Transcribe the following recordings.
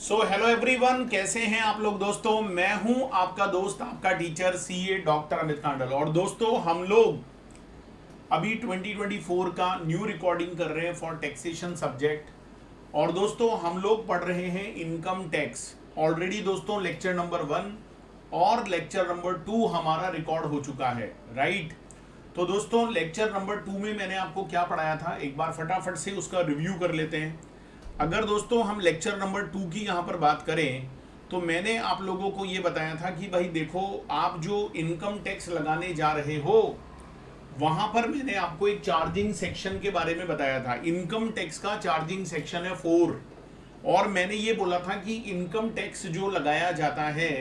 Hello everyone, कैसे हैं आप लोग दोस्तों। मैं हूं आपका दोस्त, आपका टीचर सीए डॉक्टर अमित कांडल। और दोस्तों हम लोग अभी 2024 का न्यू रिकॉर्डिंग कर रहे हैं फॉर टैक्सेशन सब्जेक्ट। और दोस्तों हम लोग पढ़ रहे हैं इनकम टैक्स। ऑलरेडी दोस्तों लेक्चर नंबर 1 और लेक्चर नंबर 2 हमारा रिकॉर्ड हो चुका है, राइट। तो दोस्तों लेक्चर नंबर 2 में मैंने आपको क्या पढ़ाया था, एक बार फटाफट से उसका रिव्यू कर लेते हैं। अगर दोस्तों हम लेक्चर नंबर 2 की यहाँ पर बात करें तो मैंने आप लोगों को ये बताया था कि भाई देखो, आप जो इनकम टैक्स लगाने जा रहे हो वहां पर मैंने आपको एक चार्जिंग सेक्शन के बारे में बताया था। इनकम टैक्स का चार्जिंग सेक्शन है 4। और मैंने ये बोला था कि इनकम टैक्स जो लगाया जाता है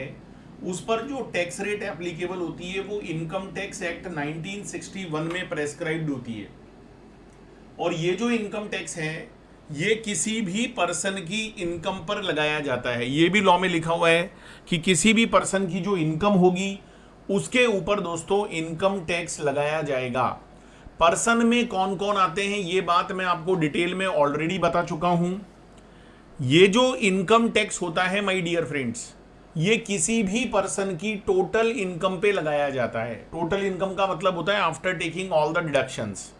उस पर जो टैक्स रेट एप्लीकेबल होती है वो इनकम टैक्स एक्ट 1961 में प्रेस्क्राइब्ड होती है। और ये जो इनकम टैक्स है ये किसी भी पर्सन की इनकम पर लगाया जाता है। ये भी लॉ में लिखा हुआ है कि किसी भी पर्सन की जो इनकम होगी उसके ऊपर दोस्तों इनकम टैक्स लगाया जाएगा। पर्सन में कौन कौन आते हैं ये बात मैं आपको डिटेल में ऑलरेडी बता चुका हूं। ये जो इनकम टैक्स होता है माय डियर फ्रेंड्स, ये किसी भी पर्सन की टोटल इनकम पे लगाया जाता है। टोटल इनकम का मतलब होता है after taking all the deductions.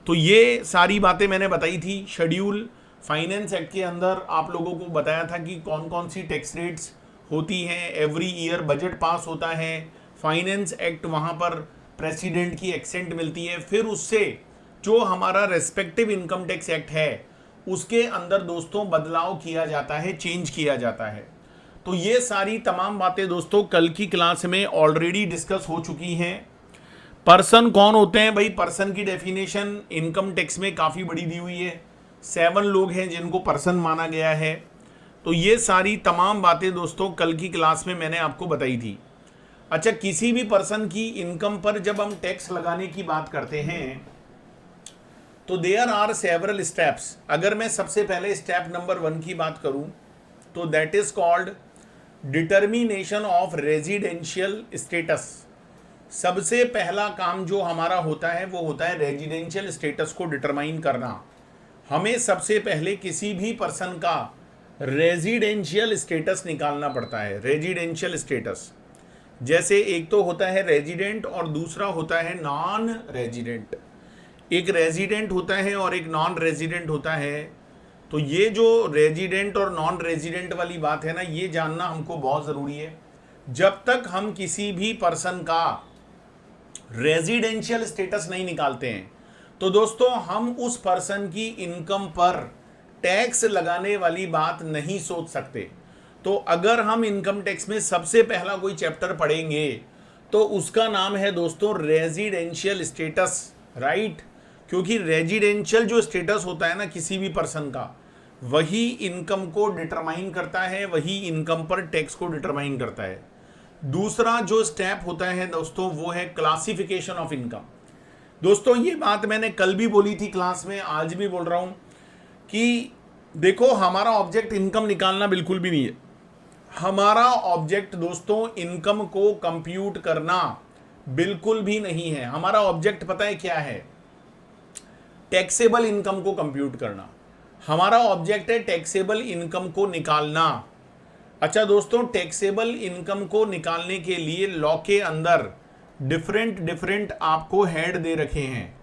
तो ये सारी बातें मैंने बताई थी। शेड्यूल फाइनेंस एक्ट के अंदर आप लोगों को बताया था कि कौन कौन सी टैक्स रेट्स होती हैं। एवरी ईयर बजट पास होता है, फाइनेंस एक्ट वहाँ पर प्रेसिडेंट की एक्सेंट मिलती है, फिर उससे जो हमारा रेस्पेक्टिव इनकम टैक्स एक्ट है उसके अंदर दोस्तों बदलाव किया जाता है, चेंज किया जाता है। तो ये सारी तमाम बातें दोस्तों कल की क्लास में ऑलरेडी डिस्कस हो चुकी हैं। पर्सन कौन होते हैं भाई, पर्सन की डेफिनेशन इनकम टैक्स में काफ़ी बड़ी दी हुई है। 7 लोग हैं जिनको पर्सन माना गया है। तो ये सारी तमाम बातें दोस्तों कल की क्लास में मैंने आपको बताई थी। अच्छा, किसी भी पर्सन की इनकम पर जब हम टैक्स लगाने की बात करते हैं तो देयर आर सेवरल स्टेप्स। अगर मैं सबसे पहले स्टेप नंबर 1 की बात करूं तो that is called determination of residential status. सबसे पहला काम जो हमारा होता है वो होता है रेजिडेंशियल स्टेटस को डिटरमाइन करना। हमें सबसे पहले किसी भी पर्सन का रेजिडेंशियल स्टेटस निकालना पड़ता है। रेजिडेंशियल स्टेटस जैसे एक तो होता है रेजिडेंट और दूसरा होता है नॉन रेजिडेंट। एक रेजिडेंट होता है और एक नॉन रेजिडेंट होता है। तो ये जो रेजिडेंट और नॉन रेजिडेंट वाली बात है ना, ये जानना हमको बहुत ज़रूरी है। जब तक हम किसी भी पर्सन का रेजिडेंशियल स्टेटस नहीं निकालते हैं तो दोस्तों हम उस पर्सन की इनकम पर टैक्स लगाने वाली बात नहीं सोच सकते। तो अगर हम इनकम टैक्स में सबसे पहला कोई चैप्टर पढ़ेंगे तो उसका नाम है दोस्तों रेजिडेंशियल स्टेटस, राइट। क्योंकि रेजिडेंशियल जो स्टेटस होता है ना किसी भी पर्सन का, वही इनकम को डिटरमाइन करता है, वही इनकम पर टैक्स को डिटरमाइन करता है। दूसरा जो स्टेप होता है दोस्तों वो है क्लासिफिकेशन ऑफ इनकम। दोस्तों ये बात मैंने कल भी बोली थी क्लास में, आज भी बोल रहा हूं कि देखो हमारा ऑब्जेक्ट इनकम निकालना बिल्कुल भी नहीं है। हमारा ऑब्जेक्ट दोस्तों इनकम को कंप्यूट करना बिल्कुल भी नहीं है। हमारा ऑब्जेक्ट पता है क्या है? टैक्सेबल इनकम को कंप्यूट करना। हमारा ऑब्जेक्ट है टैक्सेबल इनकम को निकालना। अच्छा दोस्तों, टैक्सेबल इनकम को निकालने के लिए लॉ के अंदर डिफरेंट आपको हेड दे रखे हैं,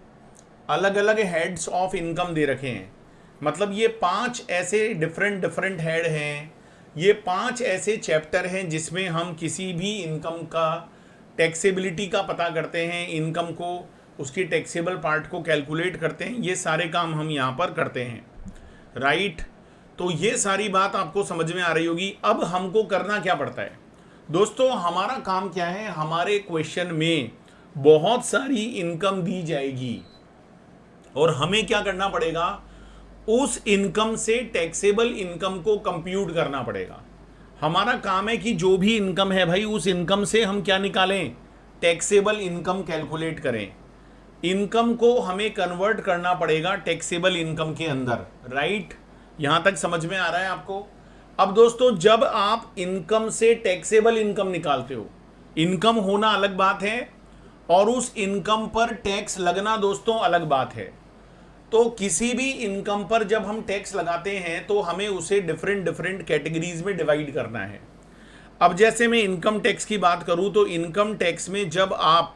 अलग अलग हेड्स ऑफ इनकम दे रखे हैं। मतलब ये 5 ऐसे डिफरेंट हेड हैं, ये 5 ऐसे चैप्टर हैं जिसमें हम किसी भी इनकम का टैक्सेबिलिटी का पता करते हैं, इनकम को उसकी टैक्सेबल पार्ट को कैलकुलेट करते हैं। ये सारे काम हम यहाँ पर करते हैं, राइट। तो ये सारी बात आपको समझ में आ रही होगी। अब हमको करना क्या पड़ता है दोस्तों, हमारा काम क्या है? हमारे क्वेश्चन में बहुत सारी इनकम दी जाएगी और हमें क्या करना पड़ेगा? उस इनकम से टैक्सेबल इनकम को कंप्यूट करना पड़ेगा। हमारा काम है कि जो भी इनकम है भाई उस इनकम से हम क्या निकालें? टैक्सेबल इनकम कैलकुलेट करें। इनकम को हमें कन्वर्ट करना पड़ेगा टैक्सेबल इनकम के अंदर, राइट। यहां तक समझ में आ रहा है आपको? अब दोस्तों जब आप इनकम से टैक्सेबल इनकम निकालते हो, इनकम होना अलग बात है और उस इनकम पर टैक्स लगना दोस्तों अलग बात है। तो किसी भी इनकम पर जब हम टैक्स लगाते हैं तो हमें उसे डिफरेंट डिफरेंट कैटेगरीज में डिवाइड करना है। अब जैसे मैं इनकम टैक्स की बात करूं तो इनकम टैक्स में जब आप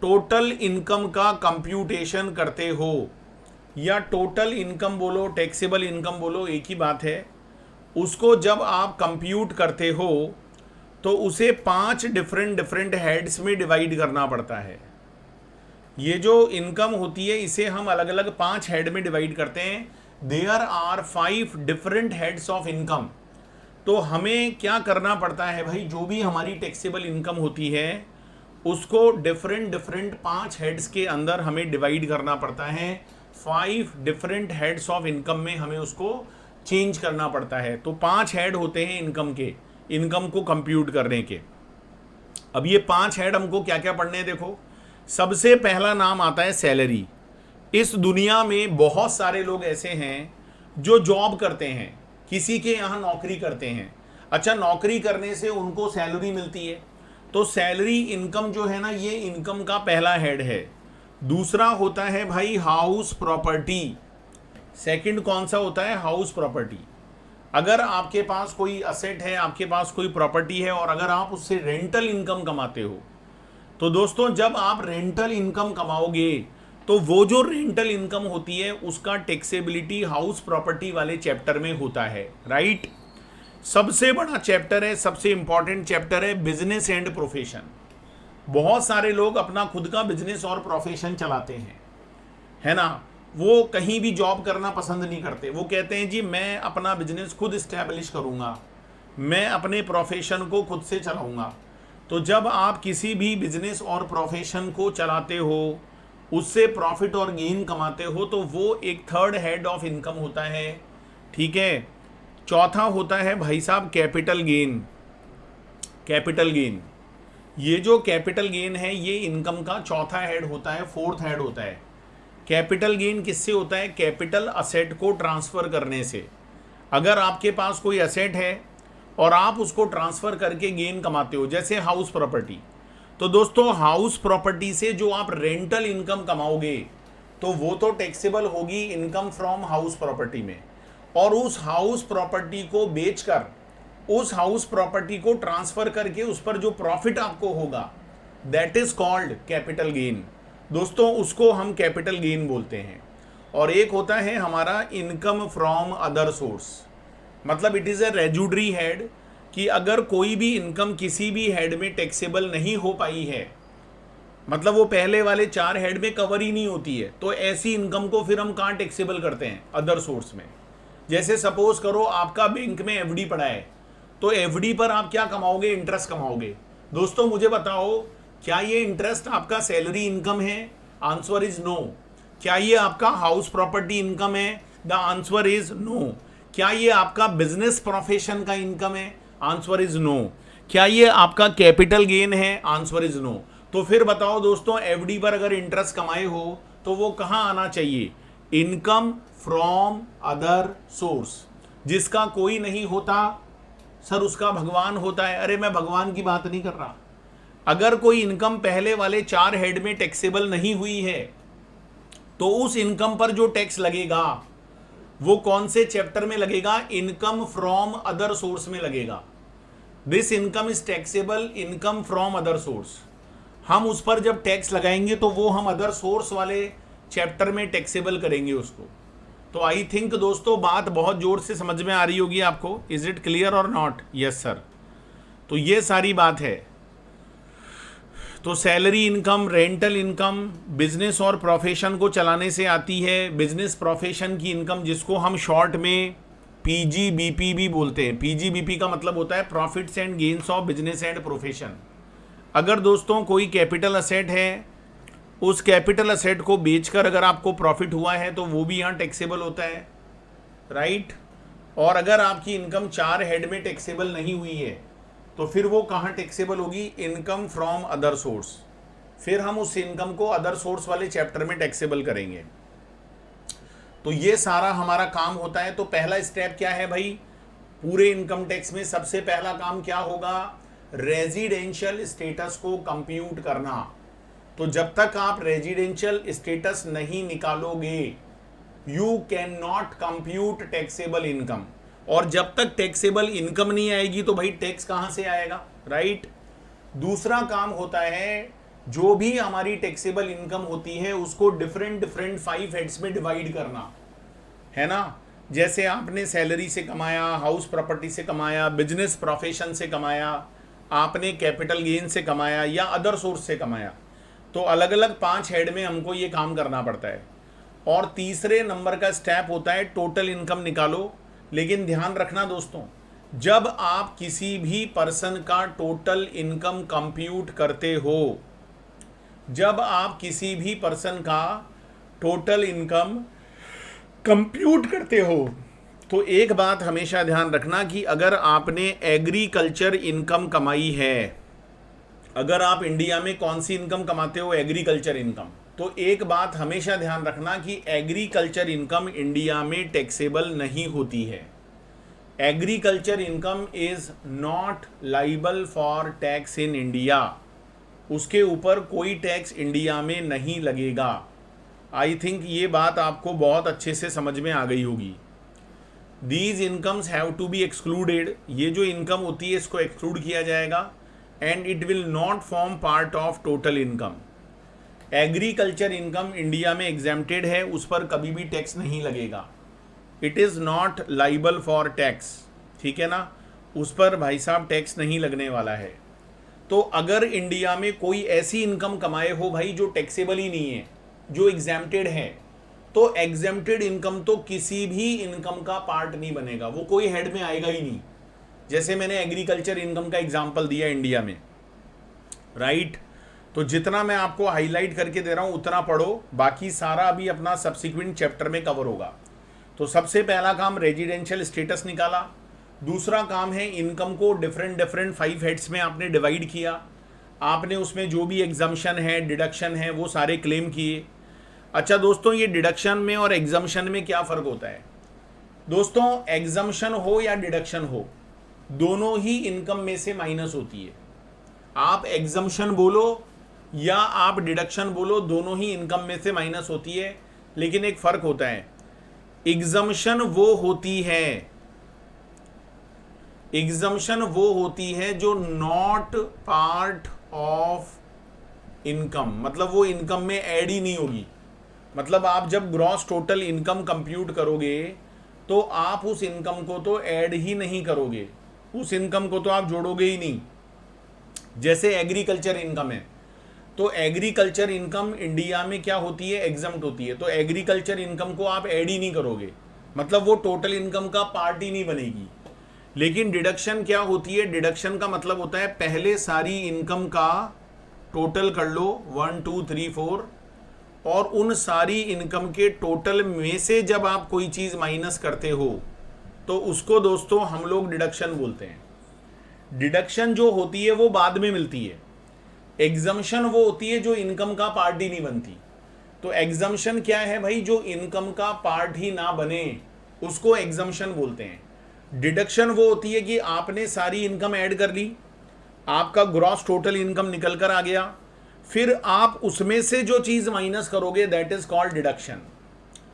टोटल इनकम का कंप्यूटेशन करते हो, या टोटल इनकम बोलो टैक्सेबल इनकम बोलो एक ही बात है, उसको जब आप कंप्यूट करते हो तो उसे 5 डिफरेंट डिफरेंट हेड्स में डिवाइड करना पड़ता है। ये जो इनकम होती है इसे हम अलग अलग 5 हेड में डिवाइड करते हैं। There are 5 different heads of income. तो हमें क्या करना पड़ता है भाई, जो भी हमारी टैक्सेबल इनकम होती है उसको डिफरेंट डिफरेंट 5 हेड्स के अंदर हमें डिवाइड करना पड़ता है। 5 डिफरेंट हेड्स ऑफ इनकम में हमें उसको चेंज करना पड़ता है। तो 5 हेड होते हैं इनकम के, इनकम को कंप्यूट करने के। अब ये 5 हेड हमको क्या क्या पढ़ने हैं, देखो। सबसे पहला नाम आता है सैलरी। इस दुनिया में बहुत सारे लोग ऐसे हैं जो जॉब करते हैं, किसी के यहाँ नौकरी करते हैं। अच्छा, नौकरी करने से उनको सैलरी मिलती है, तो सैलरी इनकम जो है ना, ये इनकम का पहला हेड है। दूसरा होता है भाई हाउस प्रॉपर्टी। सेकंड कौन सा होता है, हाउस प्रॉपर्टी। अगर आपके पास कोई असेट है, आपके पास कोई प्रॉपर्टी है और अगर आप उससे रेंटल इनकम कमाते हो, तो दोस्तों जब आप रेंटल इनकम कमाओगे तो वो जो रेंटल इनकम होती है उसका टैक्सेबिलिटी हाउस प्रॉपर्टी वाले चैप्टर में होता है, राइट। सबसे बड़ा चैप्टर है, सबसे इंपॉर्टेंट चैप्टर है बिजनेस एंड प्रोफेशन। बहुत सारे लोग अपना खुद का बिजनेस और प्रोफेशन चलाते हैं, है ना। वो कहीं भी जॉब करना पसंद नहीं करते। वो कहते हैं जी मैं अपना बिजनेस खुद इस्टेब्लिश करूँगा, मैं अपने प्रोफेशन को खुद से चलाऊँगा। तो जब आप किसी भी बिजनेस और प्रोफेशन को चलाते हो, उससे प्रॉफिट और गेन कमाते हो, तो वो एक थर्ड हेड ऑफ इनकम होता है, ठीक है। चौथा होता है भाई साहब कैपिटल गेन। कैपिटल गेन, ये जो कैपिटल गेन है ये इनकम का चौथा हेड होता है, फोर्थ हेड होता है। कैपिटल गेन किससे होता है, कैपिटल असेट को ट्रांसफ़र करने से। अगर आपके पास कोई असेट है और आप उसको ट्रांसफ़र करके गेन कमाते हो, जैसे हाउस प्रॉपर्टी, तो दोस्तों हाउस प्रॉपर्टी से जो आप रेंटल इनकम कमाओगे तो वो तो टैक्सेबल होगी इनकम फ्रॉम हाउस प्रॉपर्टी में। और उस हाउस प्रॉपर्टी को बेचकर, उस हाउस प्रॉपर्टी को ट्रांसफ़र करके उस पर जो प्रॉफिट आपको होगा, that is called capital gain. दोस्तों उसको हम कैपिटल गेन बोलते हैं। और एक होता है हमारा इनकम फ्रॉम अदर सोर्स, मतलब इट इज़ ए रेजुडरी हेड, कि अगर कोई भी इनकम किसी भी हेड में टैक्सेबल नहीं हो पाई है, मतलब वो पहले वाले 4 हेड में कवर ही नहीं होती है, तो ऐसी इनकम को फिर हम कहाँ टैक्सेबल करते हैं, अदर सोर्स में। जैसे सपोज करो आपका बैंक में एफडी पड़ा है, तो एफडी पर आप क्या कमाओगे, इंटरेस्ट कमाओगे। दोस्तों मुझे बताओ, क्या ये इंटरेस्ट आपका सैलरी इनकम है? Answer is no. क्या ये आपका हाउस प्रॉपर्टी इनकम है? The answer is no. क्या ये आपका बिजनेस प्रोफेशन का इनकम है? Answer is no. क्या ये आपका कैपिटल गेन है? Answer is no. तो फिर बताओ दोस्तों, एफडी पर अगर इंटरेस्ट कमाए हो तो वो कहां आना चाहिए, इनकम फ्रॉम अदर सोर्स। जिसका कोई नहीं होता सर उसका भगवान होता है। अरे मैं भगवान की बात नहीं कर रहा। अगर कोई इनकम पहले वाले 4 हेड में टैक्सेबल नहीं हुई है तो उस इनकम पर जो टैक्स लगेगा वो कौन से चैप्टर में लगेगा, इनकम फ्रॉम अदर सोर्स में लगेगा। This income is taxable income from other source. हम उस पर जब टैक्स लगाएंगे तो वो हम अदर सोर्स वाले चैप्टर में टैक्सेबल करेंगे उसको। तो आई थिंक दोस्तों बात बहुत जोर से समझ में आ रही होगी आपको। इज इट क्लियर और नॉट? Yes sir. तो ये सारी बात है। तो salary income, rental income business और प्रोफेशन को चलाने से आती है। बिजनेस प्रोफेशन की इनकम जिसको हम शॉर्ट में पीजीबीपी भी बोलते हैं। पीजीबीपी का मतलब होता है profits and gains of business and profession. अगर दोस्तों कोई कैपिटल असेट है, उस कैपिटल असेट को बेचकर अगर आपको प्रॉफिट हुआ है तो वो भी यहाँ टैक्सेबल होता है, राइट। और अगर आपकी इनकम 4 हेड में टैक्सेबल नहीं हुई है तो फिर वो कहाँ टैक्सेबल होगी, इनकम फ्रॉम अदर सोर्स। फिर हम उस इनकम को अदर सोर्स वाले चैप्टर में टैक्सेबल करेंगे। तो ये सारा हमारा काम होता है। तो पहला स्टेप क्या है भाई, पूरे इनकम टैक्स में सबसे पहला काम क्या होगा, रेजिडेंशियल स्टेटस को कंप्यूट करना। तो जब तक आप रेजिडेंशियल स्टेटस नहीं निकालोगे you can not compute taxable income. और जब तक टैक्सेबल इनकम नहीं आएगी तो भाई टैक्स कहां से आएगा, राइट। दूसरा काम होता है, जो भी हमारी टैक्सेबल इनकम होती है उसको डिफरेंट डिफरेंट 5 हेड्स में डिवाइड करना, है ना। जैसे आपने सैलरी से कमाया, हाउस प्रॉपर्टी से कमाया, बिजनेस प्रोफेशन से कमाया, आपने कैपिटल गेन से कमाया या अदर सोर्स से कमाया, तो अलग अलग 5 हेड में हमको ये काम करना पड़ता है। और तीसरे नंबर का स्टेप होता है टोटल इनकम निकालो। लेकिन ध्यान रखना दोस्तों, जब आप किसी भी पर्सन का टोटल इनकम कंप्यूट करते हो, जब आप किसी भी पर्सन का टोटल इनकम कंप्यूट करते हो, तो एक बात हमेशा ध्यान रखना कि अगर आपने एग्रीकल्चर इनकम कमाई है, अगर आप इंडिया में कौन सी इनकम कमाते हो, एग्रीकल्चर इनकम, तो एक बात हमेशा ध्यान रखना कि एग्रीकल्चर इनकम इंडिया में टैक्सेबल नहीं होती है। Agriculture income is not liable for tax in India. उसके ऊपर कोई टैक्स इंडिया में नहीं लगेगा। आई थिंक ये बात आपको बहुत अच्छे से समझ में आ गई होगी। These incomes have to be excluded. ये जो इनकम होती है इसको एक्सक्लूड किया जाएगा and it will not form part of total income. Agriculture income India में एग्जेम्प्टेड है, उस पर कभी भी टैक्स नहीं लगेगा। It is not liable for tax, ठीक है ना, उस पर भाई साहब टैक्स नहीं लगने वाला है। तो अगर इंडिया में कोई ऐसी इनकम कमाए हो भाई जो टैक्सेबल ही नहीं है, जो एग्जेम्प्टेड है, तो एग्जेम्प्टेड इनकम तो किसी भी इनकम का पार्ट नहीं बनेगा, वो कोई हेड में आएगा ही नहीं। जैसे मैंने एग्रीकल्चर इनकम का एग्जांपल दिया इंडिया में, राइट। तो जितना मैं आपको हाईलाइट करके दे रहा हूं उतना पढ़ो, बाकी सारा अभी अपना सब्सिक्वेंट चैप्टर में कवर होगा। तो सबसे पहला काम रेजिडेंशियल स्टेटस निकाला। दूसरा काम है इनकम को डिफरेंट 5 हेड्स में आपने डिवाइड किया। आपने उसमें जो भी एग्जम्पशन है, डिडक्शन है, वो सारे क्लेम किए। अच्छा दोस्तों, ये डिडक्शन में और एग्जम्पशन में क्या फ़र्क होता है? दोस्तों, एग्जम्पशन हो या डिडक्शन हो, दोनों ही इनकम में से माइनस होती है। आप एग्जम्पशन बोलो या आप डिडक्शन बोलो, दोनों ही इनकम में से माइनस होती है। लेकिन एक फ़र्क होता है, एग्जम्पशन वो होती है जो नॉट पार्ट ऑफ इनकम, मतलब वो इनकम में ऐड ही नहीं होगी। मतलब आप जब ग्रॉस टोटल इनकम कंप्यूट करोगे तो आप उस इनकम को तो ऐड ही नहीं करोगे, उस इनकम को तो आप जोड़ोगे ही नहीं। जैसे एग्रीकल्चर इनकम है, तो एग्रीकल्चर इनकम इंडिया में क्या होती है, एग्जम्प्ट होती है, तो एग्रीकल्चर इनकम को आप ऐड ही नहीं करोगे, मतलब वो टोटल इनकम का पार्ट ही नहीं बनेगी। लेकिन डिडक्शन क्या होती है, डिडक्शन का मतलब होता है पहले सारी इनकम का टोटल कर लो 1 2 3 4, और उन सारी इनकम के टोटल में से जब आप कोई चीज़ माइनस करते हो तो उसको दोस्तों हम लोग डिडक्शन बोलते हैं। डिडक्शन जो होती है वो बाद में मिलती है, एग्जम्पशन वो होती है जो इनकम का पार्ट ही नहीं बनती। तो एग्जम्पशन क्या है भाई, जो इनकम का पार्ट ही ना बने उसको एग्जम्पशन बोलते हैं। डिडक्शन वो होती है कि आपने सारी इनकम ऐड कर ली, आपका ग्रॉस टोटल इनकम निकल कर आ गया, फिर आप उसमें से जो चीज़ माइनस करोगे दैट इज कॉल्ड डिडक्शन।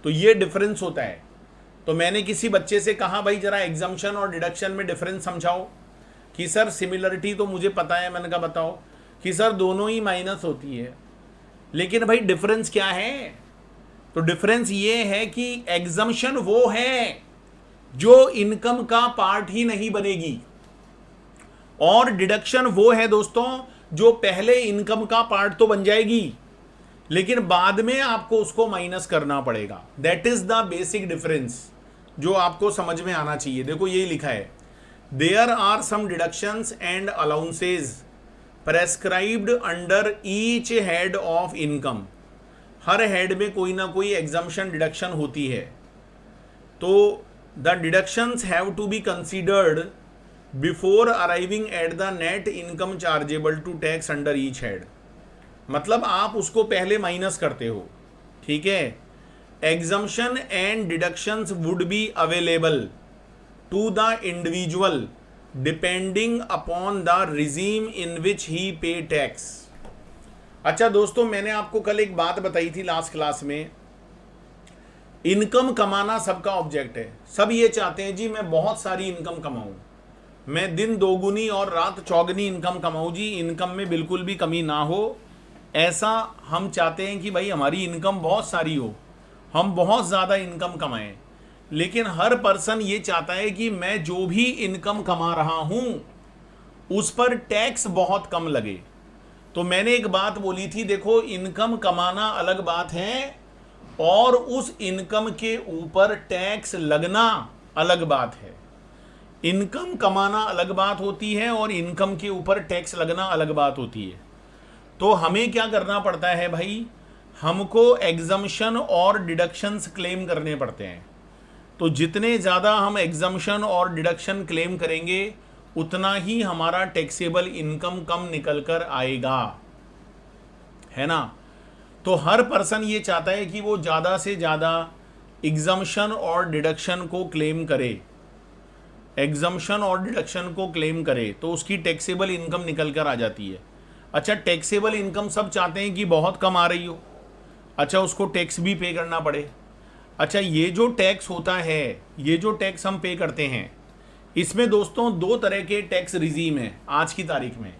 तो ये डिफरेंस होता है। तो मैंने किसी बच्चे से कहा भाई जरा एग्जम्पशन और डिडक्शन में डिफरेंस समझाओ, कि सर सिमिलरिटी तो मुझे पता है। मैंने कहा बताओ, कि सर दोनों ही माइनस होती है, लेकिन भाई डिफरेंस क्या है? तो डिफरेंस ये है कि एग्जम्पशन वो है जो इनकम का पार्ट ही नहीं बनेगी, और डिडक्शन वो है दोस्तों जो पहले इनकम का पार्ट तो बन जाएगी लेकिन बाद में आपको उसको माइनस करना पड़ेगा। That is the basic difference जो आपको समझ में आना चाहिए। देखो यही लिखा है, there are some deductions and allowances prescribed under each head of income. हर हेड में कोई ना कोई एग्जम्पशन डिडक्शन होती है। तो the deductions have to be considered before arriving at the net income chargeable to tax under each head. मतलब आप उसको पहले माइनस करते हो, ठीक है। Exemption and deductions would be available to the individual depending upon the regime in which ही पे tax. अच्छा दोस्तों, मैंने आपको कल एक बात बताई थी लास्ट क्लास में इनकम कमाना सबका ऑब्जेक्ट है। सब ये चाहते हैं जी मैं बहुत सारी इनकम कमाऊं, मैं दिन दोगुनी और रात चौगुनी इनकम कमाऊं जी, इनकम में बिल्कुल भी कमी ना हो। ऐसा हम चाहते हैं कि भाई हमारी इनकम बहुत सारी हो, हम बहुत ज़्यादा इनकम कमाएं। लेकिन हर पर्सन ये चाहता है कि मैं जो भी इनकम कमा रहा हूं उस पर टैक्स बहुत कम लगे। तो मैंने एक बात बोली थी, देखो इनकम कमाना अलग बात है और उस इनकम के ऊपर टैक्स लगना अलग बात है। इनकम कमाना अलग बात होती है और इनकम के ऊपर टैक्स लगना अलग बात होती है। तो हमें क्या करना पड़ता है भाई, हमको एग्जम्पशन और डिडक्शंस क्लेम करने पड़ते हैं। तो जितने ज़्यादा हम एग्जम्पशन और डिडक्शन क्लेम करेंगे उतना ही हमारा टैक्सेबल इनकम कम निकल कर आएगा, है ना। तो हर पर्सन ये चाहता है कि वो ज़्यादा से ज़्यादा एग्जम्पशन और डिडक्शन को क्लेम करे, एग्जम्पशन और डिडक्शन को क्लेम करे तो उसकी टैक्सेबल इनकम निकल कर आ जाती है। अच्छा, टैक्सेबल इनकम सब चाहते हैं कि बहुत कम आ रही हो, अच्छा उसको टैक्स भी पे करना पड़े। अच्छा, ये जो टैक्स होता है, ये जो टैक्स हम पे करते हैं, इसमें दोस्तों दो तरह के टैक्स रिजीम है आज की तारीख में।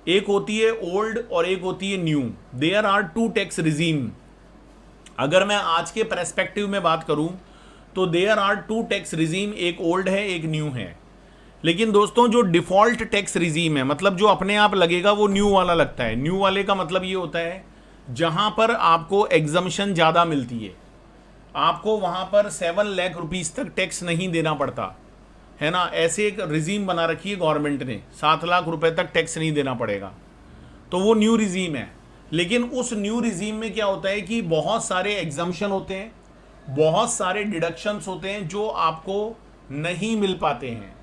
एक होती है ओल्ड और एक होती है new. There are two tax regime. अगर मैं आज के पर्सपेक्टिव में बात करूं तो there are two tax regime, एक ओल्ड है एक न्यू है। लेकिन दोस्तों जो डिफॉल्ट टैक्स रिजीम है, मतलब जो अपने आप लगेगा, वो न्यू वाला लगता है। न्यू वाले का मतलब ये होता है जहां पर आपको एग्जम्पशन ज़्यादा मिलती है, आपको वहां पर 7 लाख रुपीज़ तक टैक्स नहीं देना पड़ता, है ना। ऐसे एक रिजीम बना रखी है गवर्नमेंट ने, 7 लाख रुपए तक टैक्स नहीं देना पड़ेगा, तो वो न्यू रिजीम है। लेकिन उस न्यू रिजीम में क्या होता है कि बहुत सारे एग्जम्पशन होते हैं, बहुत सारे डिडक्शंस होते हैं जो आपको नहीं मिल पाते हैं,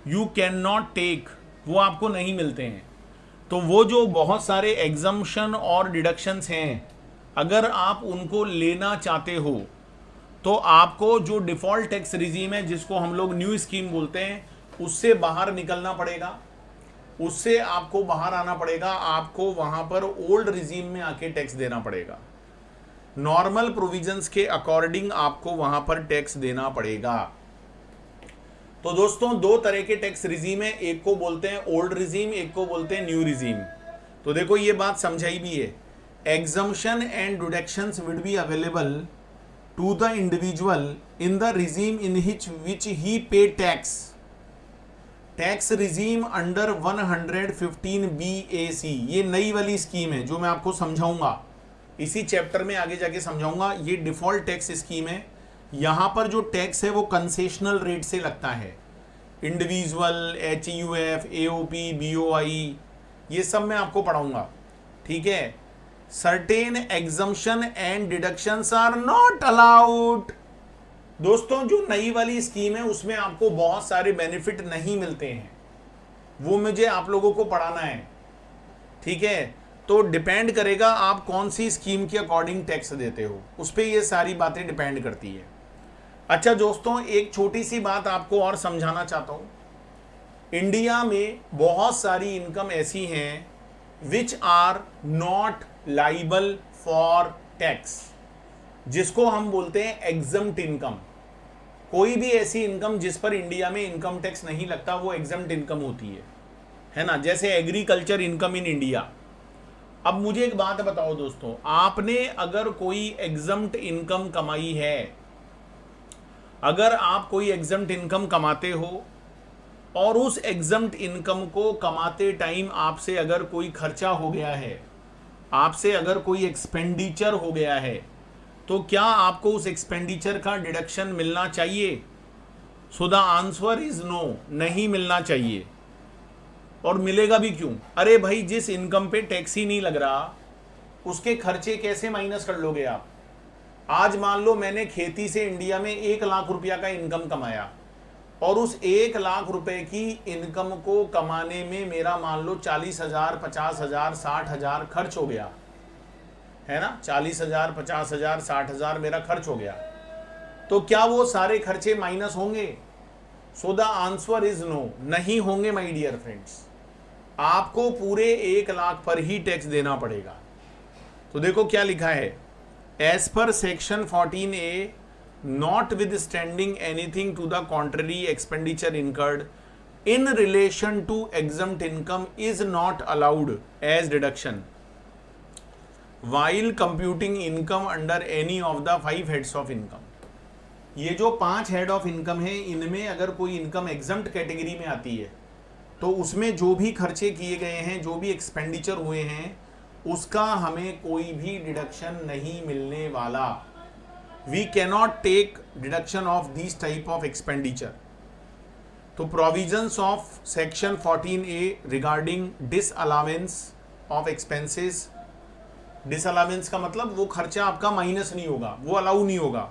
यू कैन नॉट टेक, वो आपको नहीं मिलते हैं। तो वो जो बहुत सारे एग्जम्पशन और डिडक्शंस हैं, अगर आप उनको लेना चाहते हो तो आपको जो डिफ़ॉल्ट टैक्स रिजीम है, जिसको हम लोग न्यू स्कीम बोलते हैं, उससे बाहर निकलना पड़ेगा, उससे आपको बाहर आना पड़ेगा। आपको वहां पर ओल्ड रिजीम में आके टैक्स देना पड़ेगा, नॉर्मल प्रोविजंस के अकॉर्डिंग आपको वहां पर टैक्स देना पड़ेगा। तो दोस्तों दो तरह के टैक्स रिजीम है, एक को बोलते हैं ओल्ड रिजीम, एक को बोलते हैं न्यू रिजीम। तो देखो ये बात समझाई भी है, exemption and deductions will be available to the individual in the regime in which he pay tax regime under 115 BAC। ये नई वाली स्कीम है जो मैं आपको समझाऊंगा, इसी चैप्टर में आगे जाके समझाऊंगा। ये डिफॉल्ट टैक्स स्कीम है, यहाँ पर जो टैक्स है वो कंसेशनल रेट से लगता है। इंडिविजुअल, HUF, AOP, BOI, ये सब मैं आपको पढ़ाऊंगा, ठीक है। Certain exemption and deductions are not allowed. दोस्तों जो नई वाली स्कीम है उसमें आपको बहुत सारे बेनिफिट नहीं मिलते हैं, वो मुझे आप लोगों को पढ़ाना है, ठीक है। तो डिपेंड करेगा आप कौन सी स्कीम के अकॉर्डिंग टैक्स देते हो, उस पर ये सारी बातें डिपेंड करती है। अच्छा दोस्तों, एक छोटी सी बात आपको और समझाना चाहता हूं। इंडिया में बहुत सारी इनकम ऐसी हैं which are not liable for tax, जिसको हम बोलते हैं एग्जम्प्ट इनकम। कोई भी ऐसी इनकम जिस पर इंडिया में इनकम टैक्स नहीं लगता वो एग्जम्प्ट इनकम होती है ना। जैसे एग्रीकल्चर इनकम इन इंडिया। अब मुझे एक बात बताओ दोस्तों, आपने अगर कोई एग्जम्प्ट इनकम कमाई है, अगर आप कोई एग्जम्प्ट इनकम कमाते हो और उस एग्जम्प्ट इनकम को कमाते टाइम आपसे अगर कोई खर्चा हो गया है, आपसे अगर कोई एक्सपेंडिचर हो गया है, तो क्या आपको उस एक्सपेंडिचर का डिडक्शन मिलना चाहिए? So the answer is no, नहीं मिलना चाहिए। और मिलेगा भी क्यों? अरे भाई, जिस इनकम पे टैक्स ही नहीं लग रहा उसके खर्चे कैसे माइनस कर लोगे आप? आज मान लो मैंने खेती से इंडिया में 1 लाख रुपया का इनकम कमाया और उस 1 लाख रुपए की इनकम को कमाने में मेरा मान लो 40,000, 50,000, 60,000 खर्च हो गया, है ना। 40,000, 50,000, 60,000 मेरा खर्च हो गया, तो क्या वो सारे खर्चे माइनस होंगे? So the answer is no, नहीं होंगे माय डियर फ्रेंड्स। आपको पूरे 1 लाख पर ही टैक्स देना पड़ेगा। तो देखो क्या लिखा है, as per section 14A notwithstanding anything to the contrary expenditure incurred in relation to exempt income is not allowed as deduction while computing income under any of the 5 heads of income. ये जो 5 head of income है, इनमें अगर कोई income exempt category में आती है तो उसमें जो भी खर्चे किए गए हैं, जो भी एक्सपेंडिचर हुए हैं, उसका हमें कोई भी डिडक्शन नहीं मिलने वाला. We cannot take deduction of this type of expenditure. तो provisions of section 14A regarding disallowance of expenses. Disallowance का मतलब वो खर्चा आपका माइनस नहीं होगा, वो अलाउ नहीं होगा.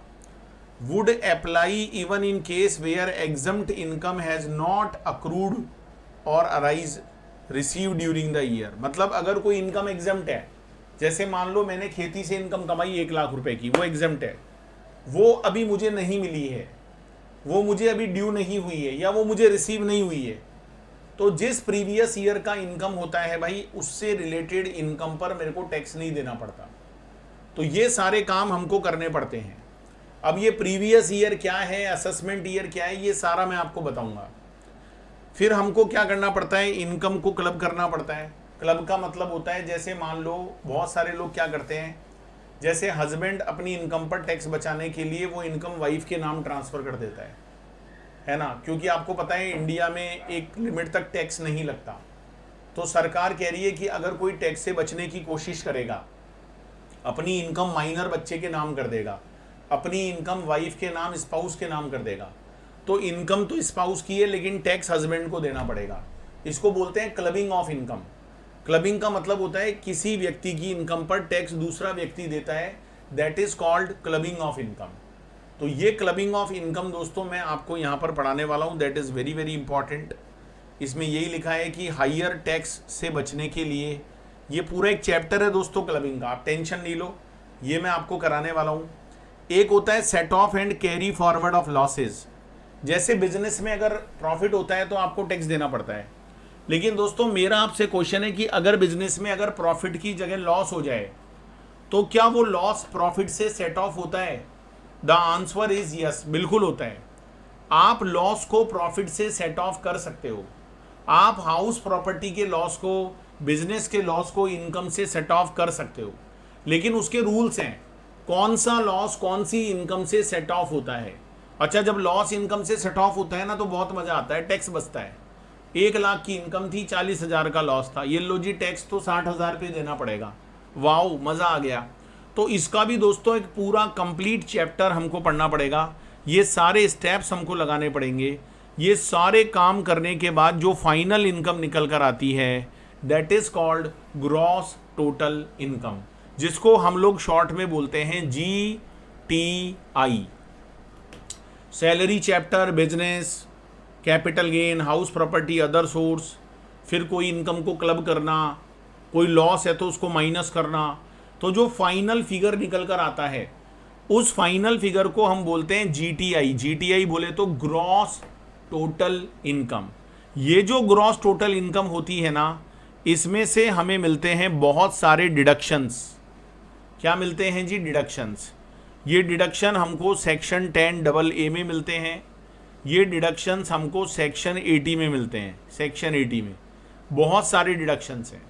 Would apply even in case where exempt income has not accrued or arise receive during the year. मतलब अगर कोई इनकम एग्जम्प्ट है, जैसे मान लो मैंने खेती से इनकम कमाई 1 लाख रुपए की, वो एग्जम्प्ट है, वो अभी मुझे नहीं मिली है, वो मुझे अभी ड्यू नहीं हुई है, या वो मुझे रिसीव नहीं हुई है, तो जिस प्रीवियस ईयर का इनकम होता है भाई, उससे रिलेटेड इनकम पर मेरे को टैक्स नहीं देना पड़ता. तो ये सारे काम हमको करने पड़ते हैं. अब ये प्रीवियस ईयर क्या है, असेसमेंट ईयर क्या है, ये सारा मैं आपको बताऊंगा. फिर हमको क्या करना पड़ता है, इनकम को क्लब करना पड़ता है. क्लब का मतलब होता है, जैसे मान लो बहुत सारे लोग क्या करते हैं, जैसे हस्बैंड अपनी इनकम पर टैक्स बचाने के लिए वो इनकम वाइफ के नाम ट्रांसफ़र कर देता है ना, क्योंकि आपको पता है इंडिया में एक लिमिट तक टैक्स नहीं लगता. तो सरकार कह रही है कि अगर कोई टैक्स से बचने की कोशिश करेगा, अपनी इनकम माइनर बच्चे के नाम कर देगा, अपनी इनकम वाइफ के नाम, स्पाउस के नाम कर देगा, तो इनकम तो स्पाउस की है लेकिन टैक्स हस्बैंड को देना पड़ेगा. इसको बोलते हैं क्लबिंग ऑफ इनकम. क्लबिंग का मतलब होता है किसी व्यक्ति की इनकम पर टैक्स दूसरा व्यक्ति देता है, that is called clubbing of income. तो ये क्लबिंग ऑफ इनकम दोस्तों मैं आपको यहाँ पर पढ़ाने वाला हूँ, that is very very important. इसमें यही लिखा है कि हायर टैक्स से बचने के लिए, ये पूरा एक चैप्टर है दोस्तों क्लबिंग का, आप टेंशन नहीं लो, ये मैं आपको कराने वाला हूँ. एक होता है set of and carry forward of losses. जैसे बिजनेस में अगर प्रॉफिट होता है तो आपको टैक्स देना पड़ता है, लेकिन दोस्तों मेरा आपसे क्वेश्चन है कि अगर बिजनेस में अगर प्रॉफिट की जगह लॉस हो जाए तो क्या वो लॉस प्रॉफिट से सेट ऑफ होता है? द आंसर इज यस, बिल्कुल होता है. आप लॉस को प्रॉफिट से सेट ऑफ कर सकते हो. आप हाउस प्रॉपर्टी के लॉस को, बिजनेस के लॉस को इनकम से सेट ऑफ कर सकते हो, लेकिन उसके रूल्स हैं. कौन सा लॉस कौन सी इनकम से सेट ऑफ होता है. अच्छा, जब लॉस इनकम से सेट ऑफ होता है ना तो बहुत मजा आता है, टैक्स बचता है. 1 लाख की इनकम थी, 40,000 का लॉस था, ये लो जी टैक्स तो 60,000 पे देना पड़ेगा. वाओ, मज़ा आ गया. तो इसका भी दोस्तों एक पूरा कंप्लीट चैप्टर हमको पढ़ना पड़ेगा. ये सारे स्टेप्स हमको लगाने पड़ेंगे. ये सारे काम करने के बाद जो फाइनल इनकम निकल कर आती है, that is called gross total income, जिसको हम लोग शॉर्ट में बोलते हैं GTI. Salary chapter, business, capital gain, house property, other source, फिर कोई इनकम को क्लब करना, कोई लॉस है तो उसको माइनस करना. तो जो फाइनल फिगर निकल कर आता है, उस फाइनल फिगर को हम बोलते हैं GTI. GTI बोले तो ग्रॉस टोटल इनकम. ये जो ग्रॉस टोटल इनकम होती है ना, इसमें से हमें मिलते हैं बहुत सारे डिडक्शंस. क्या मिलते हैं जी? डिडक्शंस. ये डिडक्शन हमको सेक्शन 10AA में मिलते हैं. ये डिडक्शंस हमको सेक्शन 80 में मिलते हैं. सेक्शन 80 में बहुत सारे डिडक्शंस हैं.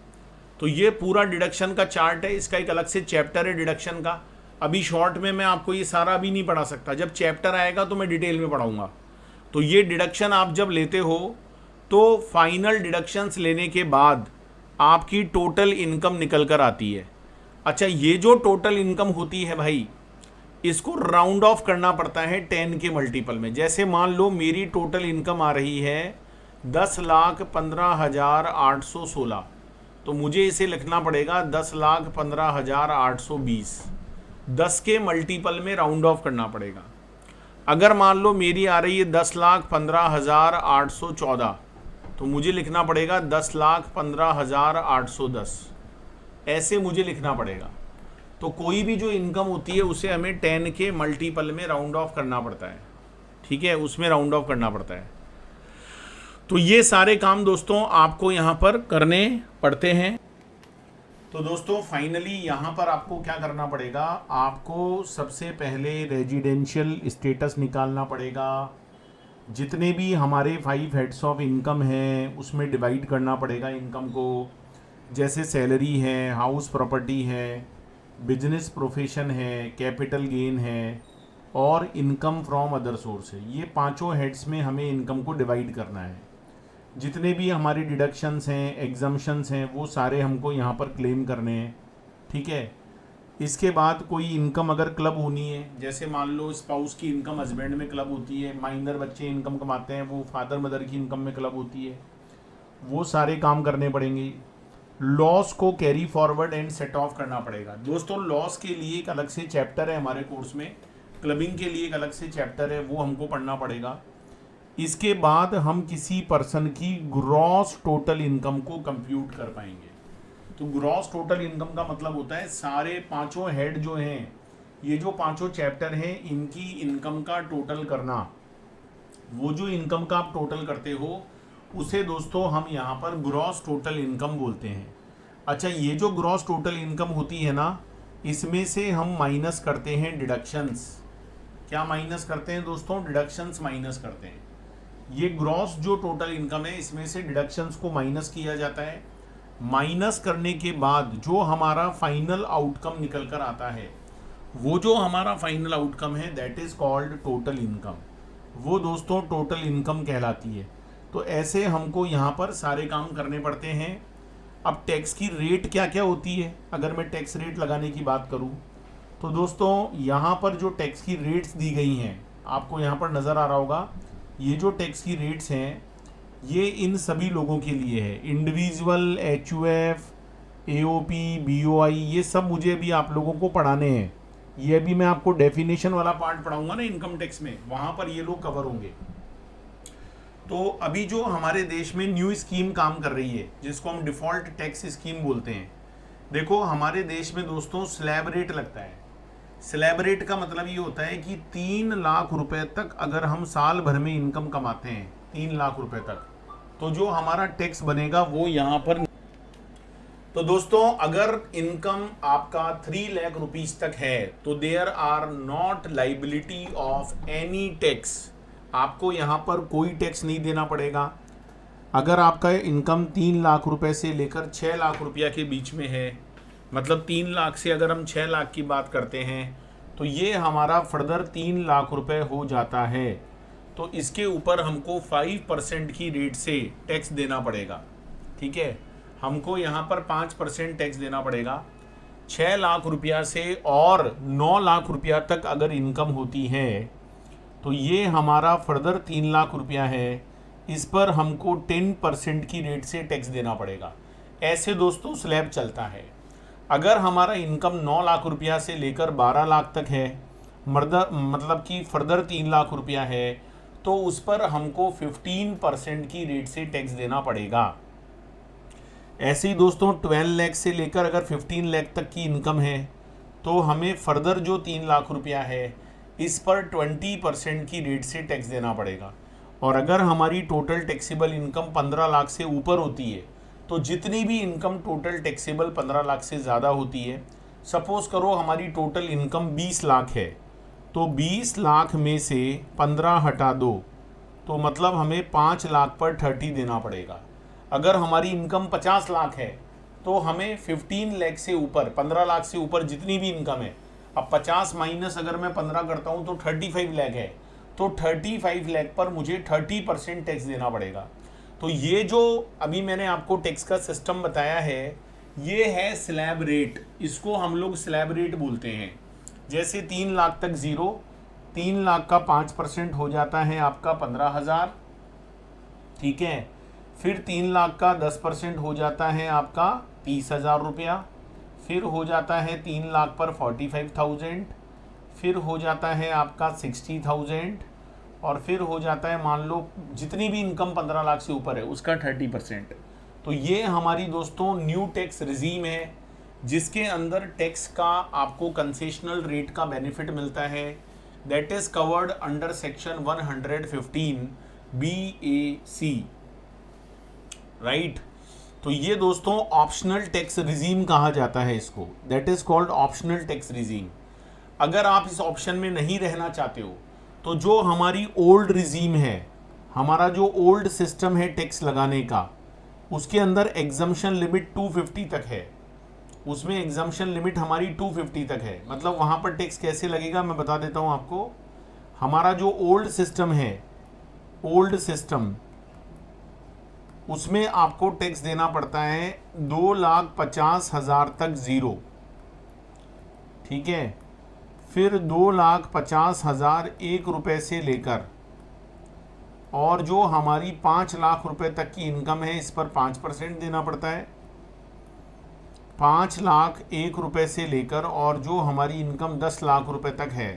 तो ये पूरा डिडक्शन का चार्ट है, इसका एक अलग से चैप्टर है डिडक्शन का. अभी शॉर्ट में मैं आपको ये सारा अभी नहीं पढ़ा सकता, जब चैप्टर आएगा तो मैं डिटेल में पढ़ाऊँगा. तो ये डिडक्शन आप जब लेते हो तो फाइनल डिडक्शंस लेने के बाद आपकी टोटल इनकम निकल कर आती है. अच्छा, ये जो टोटल इनकम होती है भाई, इसको राउंड ऑफ करना पड़ता है 10 के मल्टीपल में. जैसे मान लो मेरी टोटल इनकम आ रही है 10,15,816, तो मुझे इसे लिखना पड़ेगा 10,15,820. 10 के मल्टीपल में राउंड ऑफ करना पड़ेगा. अगर मान लो मेरी आ रही है 10,15,814, तो मुझे लिखना पड़ेगा 10,15,810. ऐसे मुझे लिखना पड़ेगा. तो कोई भी जो इनकम होती है उसे हमें 10 के मल्टीपल में राउंड ऑफ करना पड़ता है. ठीक है, उसमें राउंड ऑफ करना पड़ता है. तो ये सारे काम दोस्तों आपको यहाँ पर करने पड़ते हैं. तो दोस्तों फाइनली यहाँ पर आपको क्या करना पड़ेगा, आपको सबसे पहले रेजिडेंशियल स्टेटस निकालना पड़ेगा। जितने भी हमारे 5 हेड्स ऑफ इनकम हैं उसमें डिवाइड करना पड़ेगा इनकम को। जैसे सैलरी है, हाउस प्रॉपर्टी है, बिजनेस प्रोफेशन है, कैपिटल गेन है और इनकम फ्रॉम अदर सोर्स है। ये पांचों हेड्स में हमें इनकम को डिवाइड करना है। जितने भी हमारे डिडक्शंस हैं, एग्जम्पशंस हैं, वो सारे हमको यहाँ पर क्लेम करने हैं। ठीक है। इसके बाद कोई इनकम अगर क्लब होनी है, जैसे मान लो स्पाउस की इनकम हस्बैंड में क्लब होती है, माइनर बच्चे इनकम कमाते हैं वो फादर मदर की इनकम में क्लब होती है, वो सारे काम करने पड़ेंगे। लॉस को carry forward and set of करना पड़ेगा। दोस्तों लॉस के लिए एक अलग से चैप्टर है हमारे कोर्स में, क्लबिंग के लिए एक अलग से चैप्टर है, वो हमको पढ़ना पड़ेगा। इसके बाद हम किसी पर्सन की ग्रॉस टोटल इनकम को कंप्यूट कर पाएंगे। तो ग्रॉस टोटल इनकम का मतलब होता है सारे पांचों हेड जो हैं, ये जो पांचों चैप्टर हैं, इनकी इनकम का टोटल करना। वो जो इनकम का आप टोटल करते हो उसे दोस्तों हम यहाँ पर ग्रॉस टोटल इनकम बोलते हैं। अच्छा, ये जो ग्रॉस टोटल इनकम होती है ना, इसमें से हम माइनस करते हैं डिडक्शंस। क्या माइनस करते हैं दोस्तों? डिडक्शंस माइनस करते हैं। ये ग्रॉस जो टोटल इनकम है इसमें से डिडक्शंस को माइनस किया जाता है। माइनस करने के बाद जो हमारा फाइनल आउटकम निकल कर आता है, वो जो हमारा फाइनल आउटकम है that is called total income. वो दोस्तों टोटल इनकम कहलाती है। तो ऐसे हमको यहाँ पर सारे काम करने पड़ते हैं। अब टैक्स की रेट क्या क्या होती है, अगर मैं टैक्स रेट लगाने की बात करूँ तो दोस्तों यहाँ पर जो टैक्स की रेट्स दी गई हैं आपको यहाँ पर नज़र आ रहा होगा। ये जो टैक्स की रेट्स हैं ये इन सभी लोगों के लिए है, इंडिविजुअल, HUF, AOP, BOI, ये सब मुझे भी आप लोगों को पढ़ाने हैं। ये भी मैं आपको डेफिनेशन वाला पार्ट पढ़ाऊंगा ना इनकम टैक्स में, वहाँ पर ये लोग कवर होंगे। तो अभी जो हमारे देश में न्यू स्कीम काम कर रही है जिसको हम डिफ़ॉल्ट टैक्स स्कीम बोलते हैं, देखो हमारे देश में दोस्तों स्लैब रेट लगता है। स्लैब रेट का मतलब ये होता है कि 3 लाख रुपए तक अगर हम साल भर में इनकम कमाते हैं, 3 लाख रुपए तक, तो जो हमारा टैक्स बनेगा वो यहाँ पर। तो दोस्तों अगर इनकम आपका 3 लाख रुपीस तक है तो there are not liability of any tax. आपको यहाँ पर कोई टैक्स नहीं देना पड़ेगा। अगर आपका इनकम 3 लाख रुपए से लेकर 6 लाख रुपया के बीच में है, मतलब 3 लाख से अगर हम 6 लाख की बात करते हैं तो ये हमारा फर्दर 3 लाख रुपए हो जाता है। तो इसके ऊपर हमको 5% की रेट से टैक्स देना पड़ेगा। ठीक है, हमको यहाँ पर 5% टैक्स देना पड़ेगा। 6 लाख रुपया से और 9 लाख रुपया तक अगर इनकम होती है तो ये हमारा फर्दर 3 लाख रुपया है, इस पर हमको 10% की रेट से टैक्स देना पड़ेगा। ऐसे दोस्तों स्लैब चलता है। अगर हमारा इनकम 9 लाख रुपया से लेकर 12 लाख तक है, मतलब कि फर्दर 3 लाख रुपया है, तो उस पर हमको 15% की रेट से टैक्स देना पड़ेगा। ऐसे ही दोस्तों 12 लाख से लेकर अगर 15 लाख तक की इनकम है तो हमें फर्दर जो 3 लाख रुपया है इस पर 20% की रेट से टैक्स देना पड़ेगा। और अगर हमारी टोटल टैक्सेबल इनकम 15 लाख से ऊपर होती है तो जितनी भी इनकम टोटल टैक्सेबल 15 लाख से ज़्यादा होती है, सपोज़ करो हमारी टोटल इनकम 20 लाख है, तो 20 लाख में से 15 हटा दो तो मतलब हमें 5 लाख पर 30 देना पड़ेगा। अगर हमारी इनकम 50 लाख है तो हमें 15 लाख से ऊपर, 15 लाख से ऊपर जितनी भी इनकम है, अब 50 माइनस अगर मैं 15 करता हूँ तो 35 लाख है, तो 35 लाख पर मुझे 30% टैक्स देना पड़ेगा। तो ये जो अभी मैंने आपको टैक्स का सिस्टम बताया है ये है स्लैब रेट, इसको हम लोग स्लैब रेट बोलते हैं। जैसे 3 लाख तक 0, 3 लाख का 5% हो जाता है आपका 15,000। ठीक है, फिर 3 लाख का 10% हो जाता है आपका 30,000 रुपया, फिर हो जाता है 3 लाख पर 45,000, फिर हो जाता है आपका 60,000 और फिर हो जाता है मान लो जितनी भी इनकम 15 लाख से ऊपर है उसका 30%। तो ये हमारी दोस्तों न्यू टैक्स रिजीम है जिसके अंदर टैक्स का आपको कंसेशनल रेट का बेनिफिट मिलता है। That is covered under section 115 BAC, right. तो ये दोस्तों ऑप्शनल टैक्स रिजीम कहा जाता है इसको, that is called optional tax regime. अगर आप इस ऑप्शन में नहीं रहना चाहते हो तो जो हमारी ओल्ड रिजीम है, हमारा जो ओल्ड सिस्टम है टैक्स लगाने का, उसके अंदर एग्जम्पशन लिमिट 250 तक है। उसमें एग्जम्पशन लिमिट हमारी 250 तक है। मतलब वहाँ पर टैक्स कैसे लगेगा मैं बता देता हूँ आपको। हमारा जो ओल्ड सिस्टम है, ओल्ड सिस्टम, उसमें आपको टैक्स देना पड़ता है 2,50,000 तक ज़ीरो, ठीक है। फिर 2,50,000 1 रुपये से लेकर, और जो हमारी 5 लाख रुपए तक की इनकम है इस पर 5% देना पड़ता है। 5 लाख 1 रुपये से लेकर और जो हमारी इनकम 10 लाख रुपए तक है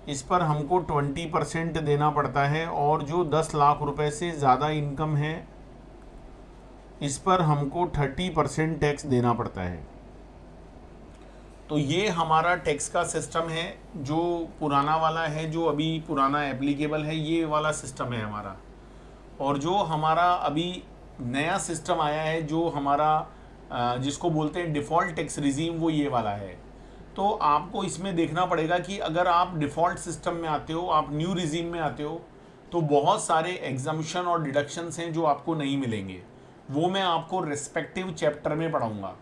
इस पर हमको 20% देना पड़ता है। और जो 10 लाख रुपए से ज़्यादा इनकम है इस पर हमको 30% टैक्स देना पड़ता है। तो ये हमारा टैक्स का सिस्टम है जो पुराना वाला है, जो अभी पुराना एप्लीकेबल है, ये वाला सिस्टम है हमारा। और जो हमारा अभी नया सिस्टम आया है, जो हमारा जिसको बोलते हैं डिफ़ॉल्ट टैक्स रिजीम, वो ये वाला है। तो आपको इसमें देखना पड़ेगा कि अगर आप डिफ़ॉल्ट सिस्टम में आते हो, आप न्यू रिजीम में आते हो, तो बहुत सारे एग्जम्पशन और डिडक्शंस हैं जो आपको नहीं मिलेंगे। वो मैं आपको रिस्पेक्टिव चैप्टर में पढ़ाऊँगा।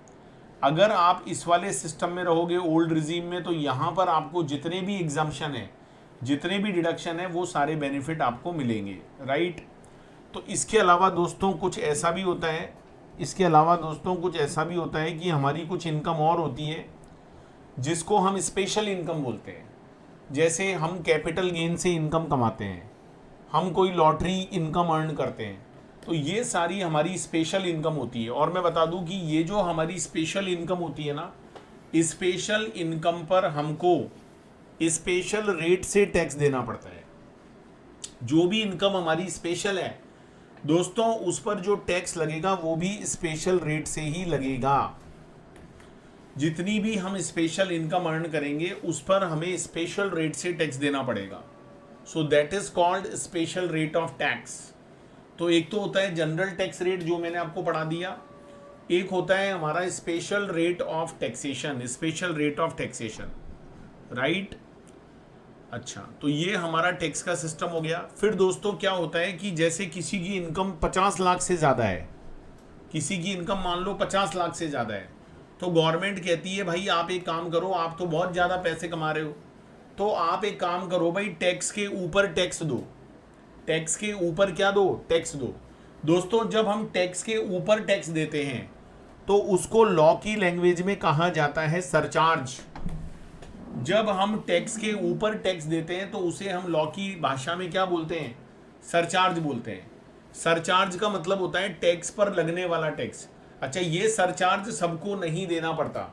अगर आप इस वाले सिस्टम में रहोगे ओल्ड रिजीम में, तो यहाँ पर आपको जितने भी एग्जम्पशन हैं, जितने भी डिडक्शन है, वो सारे बेनिफिट आपको मिलेंगे, राइट। तो इसके अलावा दोस्तों कुछ ऐसा भी होता है, कि हमारी कुछ इनकम और होती है जिसको हम स्पेशल इनकम बोलते हैं। जैसे हम कैपिटल गेन से इनकम कमाते हैं, हम कोई लॉटरी इनकम अर्न करते हैं, तो ये सारी हमारी स्पेशल इनकम होती है। और मैं बता दूं कि ये जो हमारी स्पेशल इनकम होती है ना, स्पेशल इनकम पर हमको स्पेशल रेट से टैक्स देना पड़ता है। जो भी इनकम हमारी स्पेशल है दोस्तों, उस पर जो टैक्स लगेगा वो भी स्पेशल रेट से ही लगेगा। जितनी भी हम स्पेशल इनकम अर्न करेंगे उस पर हमें स्पेशल रेट से टैक्स देना पड़ेगा। So that is called special rate of tax. तो एक तो होता है जनरल टैक्स रेट जो मैंने आपको पढ़ा दिया, एक होता है हमारा special rate of taxation, right. अच्छा, तो ये हमारा टैक्स का सिस्टम हो गया। फिर दोस्तों क्या होता है कि जैसे किसी की इनकम 50 लाख से ज़्यादा है, किसी की इनकम मान लो 50 लाख से ज़्यादा है, तो गवर्नमेंट कहती है भाई आप एक काम करो, आप तो बहुत ज़्यादा पैसे कमा रहे हो, तो आप एक काम करो भाई, टैक्स के ऊपर टैक्स दो। टैक्स के ऊपर क्या दो? टैक्स दो। दोस्तों जब हम टैक्स के ऊपर टैक्स देते हैं तो उसको लॉ की लैंग्वेज में कहा जाता है सरचार्ज। जब हम टैक्स के ऊपर टैक्स देते हैं तो उसे हम लॉ की भाषा में क्या बोलते हैं? सरचार्ज बोलते हैं। सरचार्ज का मतलब होता है टैक्स पर लगने वाला टैक्स। अच्छा, ये सरचार्ज सबको नहीं देना पड़ता,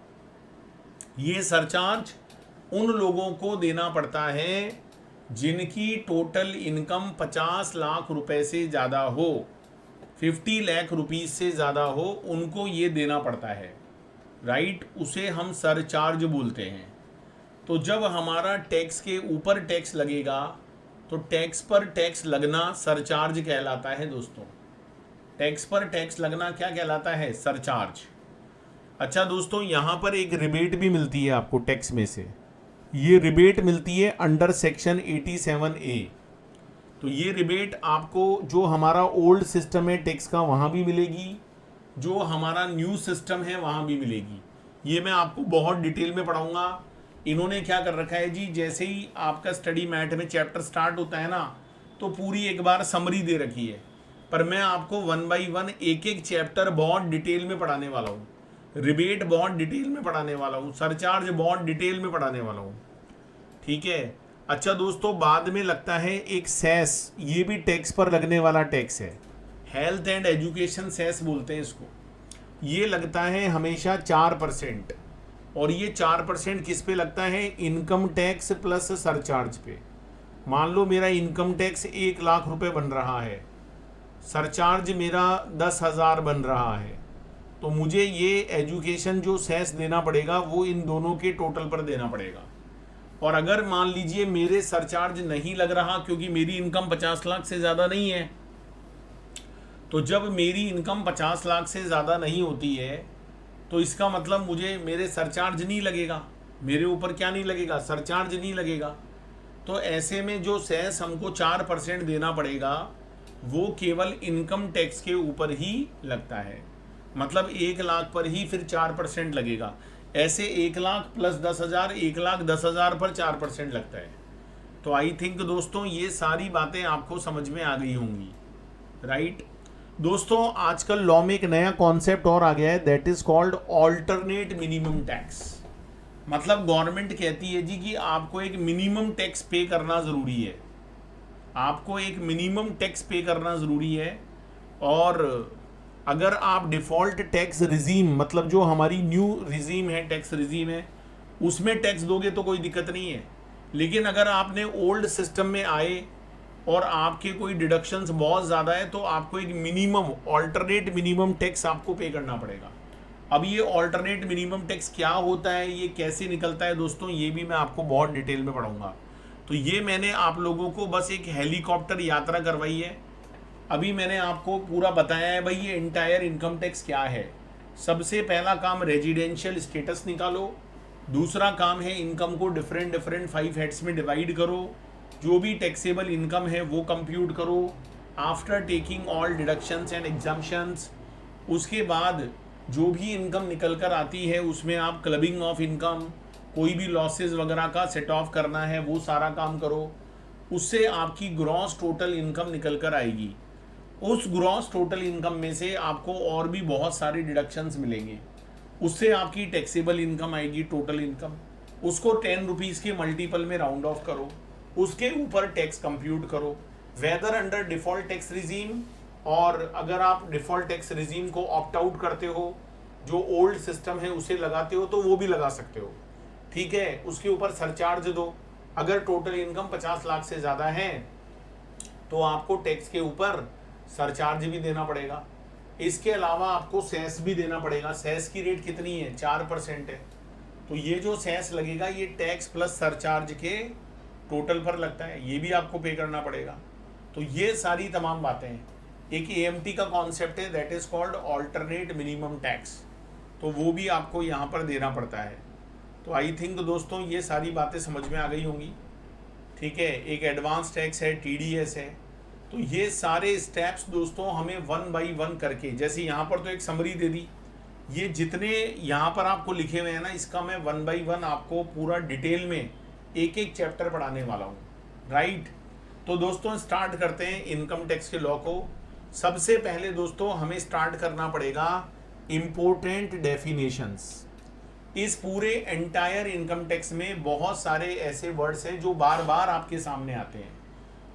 ये सरचार्ज उन लोगों को देना पड़ता है जिनकी टोटल इनकम 50 लाख रुपए से ज़्यादा हो, 50 लाख रुपीस से ज़्यादा हो, उनको ये देना पड़ता है, राइट। उसे हम सरचार्ज बोलते हैं। तो जब हमारा टैक्स के ऊपर टैक्स लगेगा तो टैक्स पर टैक्स लगना सरचार्ज कहलाता है दोस्तों। टैक्स पर टैक्स लगना क्या कहलाता है? सरचार्ज। अच्छा दोस्तों, यहाँ पर एक रिबेट भी मिलती है आपको टैक्स में से। ये रिबेट मिलती है अंडर सेक्शन 87A। तो ये रिबेट आपको जो हमारा ओल्ड सिस्टम है टैक्स का वहाँ भी मिलेगी, जो हमारा न्यू सिस्टम है वहाँ भी मिलेगी। ये मैं आपको बहुत डिटेल में पढ़ाऊँगा। इन्होंने क्या कर रखा है जी, जैसे ही आपका स्टडी मैथ में चैप्टर स्टार्ट होता है ना, तो पूरी एक बार समरी दे रखी है, पर मैं आपको 1 बाई 1 एक एक चैप्टर बहुत डिटेल में पढ़ाने वाला हूँ। रिबेट बहुत डिटेल में पढ़ाने वाला हूँ, सरचार्ज बहुत डिटेल में पढ़ाने वाला हूँ, ठीक है। अच्छा दोस्तों, बाद में लगता है एक सेस, ये भी टैक्स पर लगने वाला टैक्स है, हेल्थ एंड एजुकेशन सेस बोलते हैं इसको। ये लगता है हमेशा 4%, और ये 4% किस पे लगता है? इनकम टैक्स प्लस सरचार्ज पे। मान लो मेरा इनकम टैक्स 1 लाख रुपए बन रहा है, सरचार्ज मेरा 10,000 बन रहा है, तो मुझे ये एजुकेशन जो सेस देना पड़ेगा वो इन दोनों के टोटल पर देना पड़ेगा। और अगर मान लीजिए मेरे सरचार्ज नहीं लग रहा क्योंकि मेरी इनकम 50 लाख से ज़्यादा नहीं है, तो जब मेरी इनकम 50 लाख से ज़्यादा नहीं होती है तो इसका मतलब मुझे मेरे सरचार्ज नहीं लगेगा, मेरे ऊपर क्या नहीं लगेगा, सरचार्ज नहीं लगेगा। तो ऐसे में जो सेस हमको 4% देना पड़ेगा वो केवल इनकम टैक्स के ऊपर ही लगता है, मतलब 1 लाख पर ही फिर 4% लगेगा। ऐसे 1 लाख प्लस 10,000, 1,10,000 पर 4% लगता है। तो आई थिंक दोस्तों ये सारी बातें आपको समझ में आ गई होंगी, राइट। दोस्तों आजकल लॉ में एक नया कॉन्सेप्ट और आ गया है, that is called alternate minimum tax. मतलब गवर्नमेंट कहती है जी कि आपको एक मिनिमम टैक्स पे करना ज़रूरी है, आपको एक मिनिमम टैक्स पे करना ज़रूरी है। और अगर आप डिफ़ॉल्ट टैक्स रिजीम, मतलब जो हमारी न्यू रिजीम है, टैक्स रिजीम है, उसमें टैक्स दोगे तो कोई दिक्कत नहीं है। लेकिन अगर आपने ओल्ड सिस्टम में आए और आपके कोई डिडक्शंस बहुत ज़्यादा है तो आपको एक मिनिमम ऑल्टरनेट मिनिमम टैक्स आपको पे करना पड़ेगा। अब ये ऑल्टरनेट मिनिमम टैक्स क्या होता है, ये कैसे निकलता है दोस्तों, ये भी मैं आपको बहुत डिटेल में पढ़ाऊंगा। तो ये मैंने आप लोगों को बस एक हेलीकॉप्टर यात्रा करवाई है। अभी मैंने आपको पूरा बताया है भाई ये इंटायर इनकम टैक्स क्या है। सबसे पहला काम रेजिडेंशियल स्टेटस निकालो, दूसरा काम है इनकम को डिफरेंट 5 हेड्स में डिवाइड करो, जो भी टैक्सेबल इनकम है वो कंप्यूट करो after taking all deductions and exemptions. उसके बाद जो भी इनकम निकल कर आती है उसमें आप क्लबिंग ऑफ इनकम, कोई भी लॉसेस वगैरह का सेट ऑफ करना है वो सारा काम करो। उससे आपकी ग्रॉस टोटल इनकम निकल कर आएगी। उस ग्रॉस टोटल इनकम में से आपको और भी बहुत सारे डिडक्शंस मिलेंगे, उससे आपकी टैक्सेबल इनकम आएगी, टोटल इनकम। उसको 10 रुपीज़ के मल्टीपल में राउंड ऑफ करो, उसके ऊपर टैक्स कंप्यूट करो, whether under default tax regime, और अगर आप डिफ़ॉल्ट टैक्स रिजीम को ऑप्ट आउट करते हो, जो ओल्ड सिस्टम है उसे लगाते हो तो वो भी लगा सकते हो, ठीक है। उसके ऊपर सरचार्ज दो। अगर टोटल इनकम 50 लाख से ज़्यादा है तो आपको टैक्स के ऊपर सरचार्ज भी देना पड़ेगा। इसके अलावा आपको सेस भी देना पड़ेगा। सेस की रेट कितनी है, 4% है। तो ये जो सेस लगेगा ये टैक्स प्लस सरचार्ज के टोटल पर लगता है, ये भी आपको पे करना पड़ेगा। तो ये सारी तमाम बातें हैं। एक AMT का कॉन्सेप्ट है, that is called alternate minimum tax, तो वो भी आपको यहाँ पर देना पड़ता है। तो आई थिंक दोस्तों ये सारी बातें समझ में आ गई होंगी, ठीक है। एक एडवांस टैक्स है, TDS है। तो ये सारे स्टेप्स दोस्तों हमें 1 बाई 1 करके, जैसे यहाँ पर तो एक समरी दे दी, ये जितने यहाँ पर आपको लिखे हुए हैं ना, इसका मैं 1 बाई 1 आपको पूरा डिटेल में एक एक चैप्टर पढ़ाने वाला हूँ, राइट। तो दोस्तों स्टार्ट करते हैं इनकम टैक्स के लॉ को। सबसे पहले दोस्तों हमें स्टार्ट करना पड़ेगा इम्पोर्टेंट डेफिनेशंस। इस पूरे एंटायर इनकम टैक्स में बहुत सारे ऐसे वर्ड्स हैं जो बार बार आपके सामने आते हैं।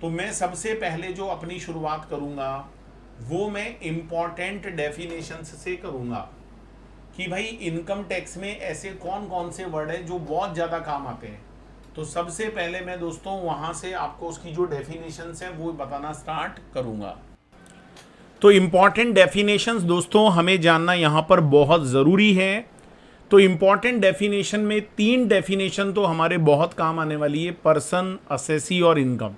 तो मैं सबसे पहले जो अपनी शुरुआत करूंगा वो मैं इम्पोर्टेंट डेफिनेशंस से करूंगा कि भाई इनकम टैक्स में ऐसे कौन कौन से वर्ड है जो बहुत ज़्यादा काम आते हैं। तो सबसे पहले मैं दोस्तों वहाँ से आपको उसकी जो डेफिनेशंस हैं वो बताना स्टार्ट करूंगा। तो इम्पॉर्टेंट डेफिनेशंस दोस्तों हमें जानना यहाँ पर बहुत ज़रूरी है। तो इम्पॉर्टेंट डेफिनेशन में 3 डेफिनेशन तो हमारे बहुत काम आने वाली है, पर्सन, असेसी और इनकम।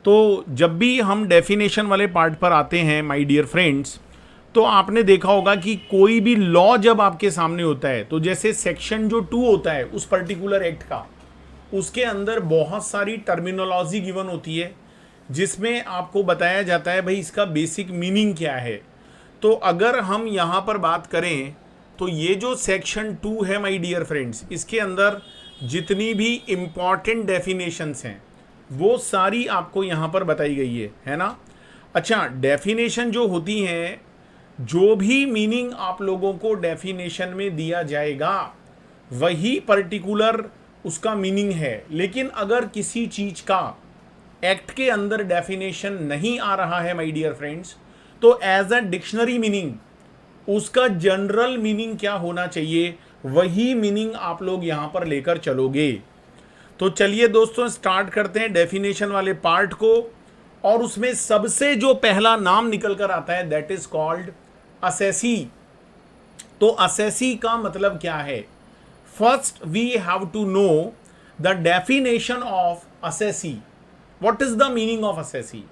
तो जब भी हम डेफिनेशन वाले पार्ट पर आते हैं माय डियर फ्रेंड्स, तो आपने देखा होगा कि कोई भी लॉ जब आपके सामने होता है, तो जैसे सेक्शन जो 2 होता है उस पर्टिकुलर एक्ट का, उसके अंदर बहुत सारी टर्मिनोलॉजी गिवन होती है जिसमें आपको बताया जाता है भाई इसका बेसिक मीनिंग क्या है। तो अगर हम यहाँ पर बात करें तो ये जो सेक्शन 2 है माय डियर फ्रेंड्स, इसके अंदर जितनी भी इम्पॉर्टेंट डेफिनेशंस हैं वो सारी आपको यहाँ पर बताई गई है ना। अच्छा, डेफिनेशन जो होती हैं, जो भी मीनिंग आप लोगों को डेफिनेशन में दिया जाएगा वही पर्टिकुलर उसका मीनिंग है। लेकिन अगर किसी चीज़ का एक्ट के अंदर डेफिनेशन नहीं आ रहा है माय डियर फ्रेंड्स, तो एज अ डिक्शनरी मीनिंग उसका जनरल मीनिंग क्या होना चाहिए वही मीनिंग आप लोग यहाँ पर लेकर चलोगे। तो चलिए दोस्तों स्टार्ट करते हैं डेफिनेशन वाले पार्ट को। और उसमें सबसे जो पहला नाम निकल कर आता है दैट इज कॉल्ड असेसी। तो असेसी का मतलब क्या है? First we have to know the definition of assessee. What is the meaning of assessee?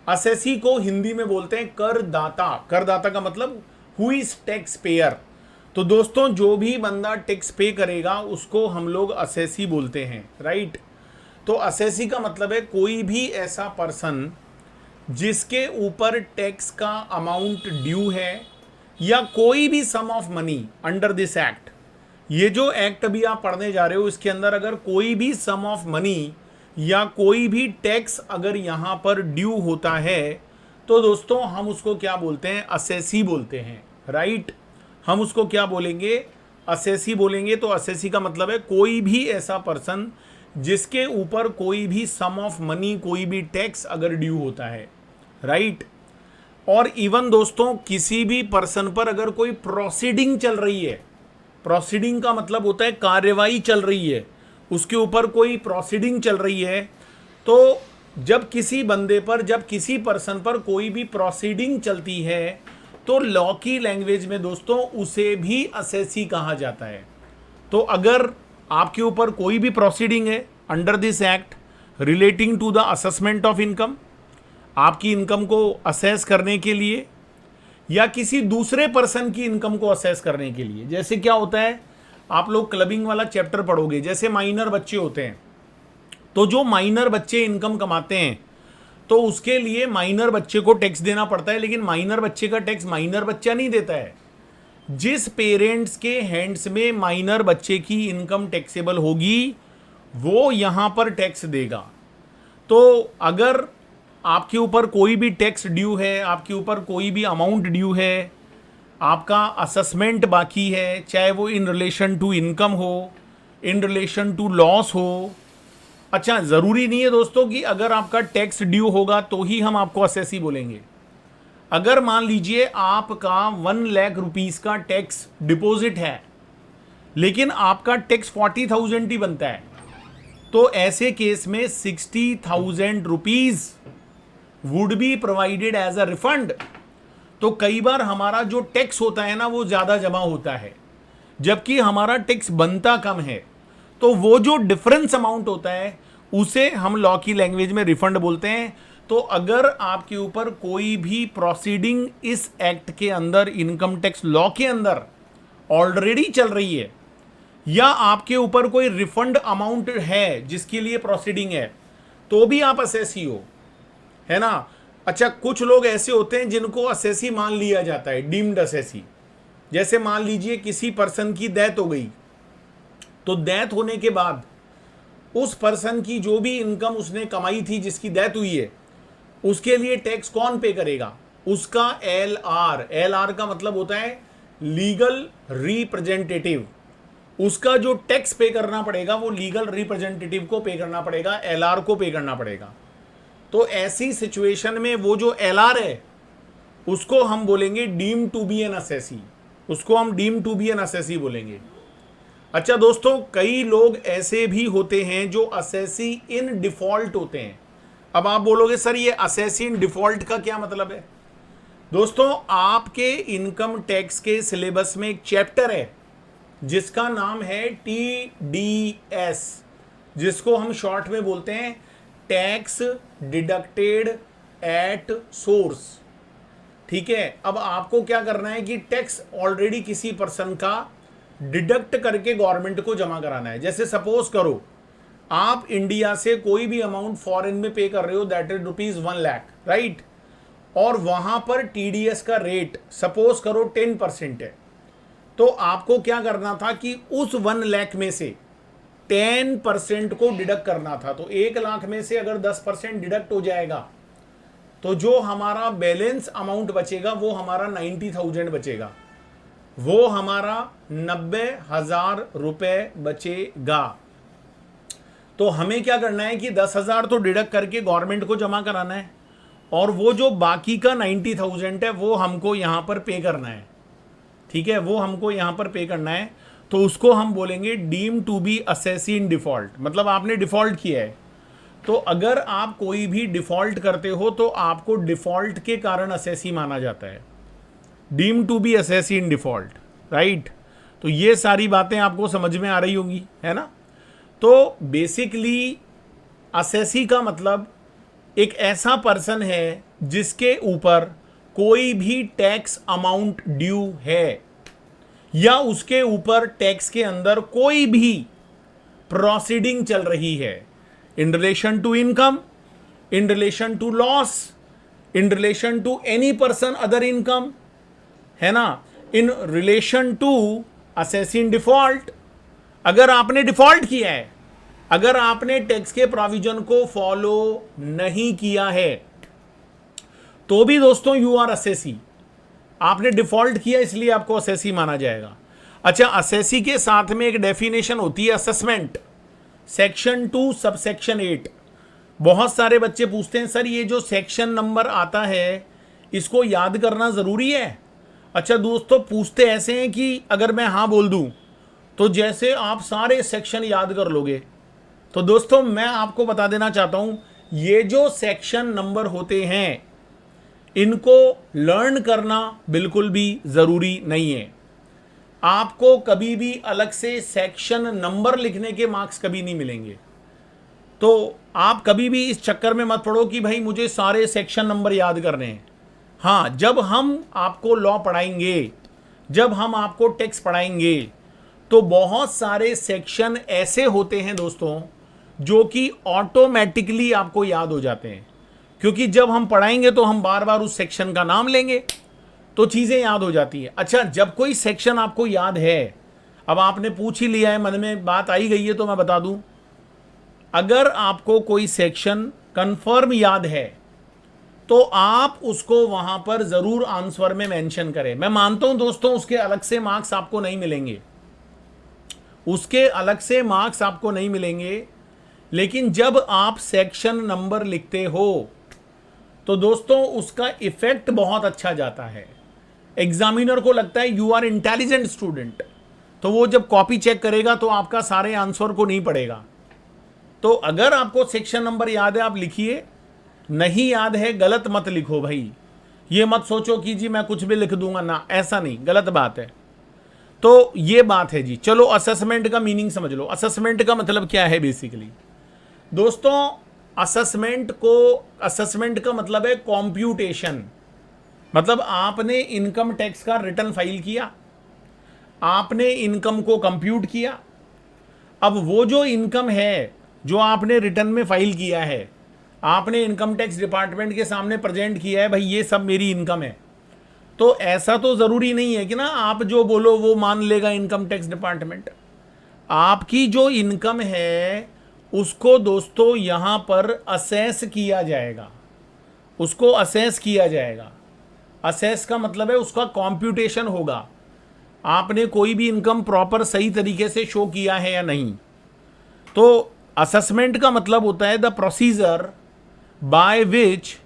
Assessee को हिंदी में बोलते हैं करदाता। करदाता का मतलब हु इज टैक्स पेयर। तो दोस्तों जो भी बंदा टैक्स पे करेगा उसको हम लोग असेसी बोलते हैं, राइट। तो असेसी का मतलब है कोई भी ऐसा पर्सन जिसके ऊपर टैक्स का अमाउंट ड्यू है या कोई भी sum of money under this act. ये जो एक्ट अभी आप पढ़ने जा रहे हो इसके अंदर अगर कोई भी सम ऑफ मनी या कोई भी टैक्स अगर यहां पर ड्यू होता है तो दोस्तों हम उसको क्या बोलते हैं, असेसी बोलते हैं, राइट। हम उसको क्या बोलेंगे, असेसी बोलेंगे। तो असेसी का मतलब है कोई भी ऐसा पर्सन जिसके ऊपर कोई भी सम ऑफ मनी, कोई भी टैक्स अगर ड्यू होता है, राइट। और इवन दोस्तों किसी भी पर्सन पर अगर कोई प्रोसीडिंग चल रही है, प्रोसीडिंग का मतलब होता है कार्यवाही चल रही है, उसके ऊपर कोई प्रोसीडिंग चल रही है, तो जब किसी बंदे पर, जब किसी पर्सन पर कोई भी प्रोसीडिंग चलती है तो लॉ की लैंग्वेज में दोस्तों उसे भी असेसी कहा जाता है। तो अगर आपके ऊपर कोई भी प्रोसीडिंग है under this act relating to the assessment of income, आपकी इनकम को असेस करने के लिए या किसी दूसरे पर्सन की इनकम को असेस करने के लिए, जैसे क्या होता है आप लोग क्लबिंग वाला चैप्टर पढ़ोगे, जैसे माइनर बच्चे होते हैं, तो जो माइनर बच्चे इनकम कमाते हैं तो उसके लिए माइनर बच्चे को टैक्स देना पड़ता है, लेकिन माइनर बच्चे का टैक्स माइनर बच्चा नहीं देता है। जिस पेरेंट्स के हैंड्स में माइनर बच्चे की इनकम टैक्सेबल होगी वो यहां पर टैक्स देगा। तो अगर आपके ऊपर कोई भी टैक्स ड्यू है, आपके ऊपर कोई भी अमाउंट ड्यू है, आपका असेसमेंट बाकी है, चाहे वो इन रिलेशन टू इनकम हो, इन रिलेशन टू लॉस हो। अच्छा, ज़रूरी नहीं है दोस्तों कि अगर आपका टैक्स ड्यू होगा तो ही हम आपको असेसी बोलेंगे। अगर मान लीजिए आपका 1 लाख रुपीस का टैक्स डिपॉजिट है लेकिन आपका टैक्स 40,000 ही बनता है, तो ऐसे केस में 60,000 rupees would be provided as a refund. तो कई बार हमारा जो टैक्स होता है ना वो ज़्यादा जमा होता है जबकि हमारा टैक्स बनता कम है, तो वो जो डिफरेंस अमाउंट होता है उसे हम लॉ की लैंग्वेज में रिफंड बोलते हैं। तो अगर आपके ऊपर कोई भी प्रोसीडिंग इस एक्ट के अंदर, इनकम टैक्स लॉ के अंदर ऑलरेडी चल रही है या आपके ऊपर कोई रिफंड अमाउंट है जिसके लिए प्रोसीडिंग है, तो भी आप असेसी हो, है ना। अच्छा, कुछ लोग ऐसे होते हैं जिनको असेसी मान लिया जाता है, डीम्ड असेसी। जैसे मान लीजिए किसी पर्सन की डेथ हो गई, तो डेथ होने के बाद उस पर्सन की जो भी इनकम उसने कमाई थी, जिसकी डेथ हुई है, उसके लिए टैक्स कौन पे करेगा, उसका एलआर। एलआर का मतलब होता है लीगल रिप्रेजेंटेटिव। उसका जो टैक्स पे करना पड़ेगा वो लीगल रिप्रेजेंटेटिव को पे करना पड़ेगा, एलआर को पे करना पड़ेगा। तो ऐसी सिचुएशन में वो जो एलआर है उसको हम बोलेंगे deem to be an assessee, उसको हम deem to be an assessee बोलेंगे। अच्छा दोस्तों, कई लोग ऐसे भी होते हैं जो असेसी इन डिफॉल्ट होते हैं। अब आप बोलोगे सर ये असेसी इन डिफॉल्ट का क्या मतलब है। दोस्तों, आपके इनकम टैक्स के सिलेबस में एक चैप्टर है जिसका नाम है TDS, जिसको हम शॉर्ट में बोलते हैं टैक्स डिडक्टेड एट सोर्स। ठीक है, अब आपको क्या करना है कि टैक्स ऑलरेडी किसी पर्सन का डिडक्ट करके गवर्नमेंट को जमा कराना है। जैसे सपोज करो आप इंडिया से कोई भी अमाउंट फॉरेन में पे कर रहे हो, दैट इज ₹1 लाख, राइट। और वहां पर TDS का रेट सपोज करो 10% है, तो आपको क्या करना था कि उस 1 लाख में से 10% को डिडक्ट करना था। तो 1 लाख में से अगर 10% डिडक्ट हो जाएगा तो जो हमारा बैलेंस अमाउंट बचेगा वो हमारा 90,000 बचेगा, वो हमारा 90,000 रुपए बचेगा। तो हमें क्या करना है कि 10,000 तो डिडक्ट करके गवर्नमेंट को जमा कराना है और वो जो बाकी का 90,000 है वो हमको यहां पर पे करना है। ठीक है, वो हमको यहां पर पे करना है, तो उसको हम बोलेंगे deem to be assessee in default. मतलब आपने डिफॉल्ट किया है, तो अगर आप कोई भी डिफॉल्ट करते हो तो आपको डिफॉल्ट के कारण असेसी माना जाता है, deem to be assessee in default, right. तो ये सारी बातें आपको समझ में आ रही होंगी, है ना। तो बेसिकली असेसी का मतलब एक ऐसा पर्सन है जिसके ऊपर कोई भी टैक्स अमाउंट ड्यू है या उसके ऊपर टैक्स के अंदर कोई भी प्रोसीडिंग चल रही है, in relation to income, in relation to loss, in relation to any person other income, है ना, in relation to assessee in default. अगर आपने डिफॉल्ट किया है, अगर आपने टैक्स के प्रोविजन को फॉलो नहीं किया है, तो भी दोस्तों यू आर असेसी। आपने डिफॉल्ट किया इसलिए आपको असेसी माना जाएगा। अच्छा, असेसी के साथ में एक डेफिनेशन होती है असेसमेंट, सेक्शन 2 सबसेक्शन 8। बहुत सारे बच्चे पूछते हैं सर ये जो सेक्शन नंबर आता है इसको याद करना जरूरी है। अच्छा दोस्तों, पूछते ऐसे हैं कि अगर मैं हाँ बोल दूं तो जैसे आप सारे सेक्शन याद कर लोगे। तो दोस्तों मैं आपको बता देना चाहता हूं, ये जो सेक्शन नंबर होते हैं इनको लर्न करना बिल्कुल भी जरूरी नहीं है। आपको कभी भी अलग से सेक्शन नंबर लिखने के मार्क्स कभी नहीं मिलेंगे। तो आप कभी भी इस चक्कर में मत पड़ो कि भाई मुझे सारे सेक्शन नंबर याद करने हैं। हाँ, जब हम आपको लॉ पढ़ाएंगे, जब हम आपको टैक्स पढ़ाएंगे, तो बहुत सारे सेक्शन ऐसे होते हैं दोस्तों जो कि ऑटोमेटिकली आपको याद हो जाते हैं, क्योंकि जब हम पढ़ाएंगे तो हम बार बार उस सेक्शन का नाम लेंगे तो चीजें याद हो जाती है। अच्छा, जब कोई सेक्शन आपको याद है, अब आपने पूछ ही लिया है, मन में बात आई गई है, तो मैं बता दूं, अगर आपको कोई सेक्शन कंफर्म याद है तो आप उसको वहां पर जरूर आंसर में मेंशन करें। मैं मानता हूं दोस्तों उसके अलग से मार्क्स आपको नहीं मिलेंगे, उसके अलग से मार्क्स आपको नहीं मिलेंगे, लेकिन जब आप सेक्शन नंबर लिखते हो तो दोस्तों उसका इफेक्ट बहुत अच्छा जाता है। एग्जामिनर को लगता है यू आर इंटेलिजेंट स्टूडेंट, तो वो जब कॉपी चेक करेगा तो आपका सारे आंसर को नहीं पढ़ेगा। तो अगर आपको सेक्शन नंबर याद है आप लिखिए, नहीं याद है गलत मत लिखो भाई। ये मत सोचो कि जी मैं कुछ भी लिख दूंगा, ना, ऐसा नहीं, गलत बात है। तो ये बात है जी। चलो असेसमेंट का मीनिंग समझ लो। असेसमेंट का मतलब क्या है बेसिकली दोस्तों? असेसमेंट का मतलब है कॉम्प्यूटेशन। मतलब आपने इनकम टैक्स का रिटर्न फाइल किया, आपने इनकम को कंप्यूट किया। अब वो जो इनकम है जो आपने रिटर्न में फाइल किया है, आपने इनकम टैक्स डिपार्टमेंट के सामने प्रेजेंट किया है, भाई ये सब मेरी इनकम है। तो ऐसा तो जरूरी नहीं है कि ना आप जो बोलो वो मान लेगा इनकम टैक्स डिपार्टमेंट। आपकी जो इनकम है उसको दोस्तों यहां पर असेस किया जाएगा, उसको असेस किया जाएगा। असेस का मतलब है उसका कॉम्प्यूटेशन होगा, आपने कोई भी इनकम प्रॉपर सही तरीके से शो किया है या नहीं। तो असेसमेंट का मतलब होता है the procedure by which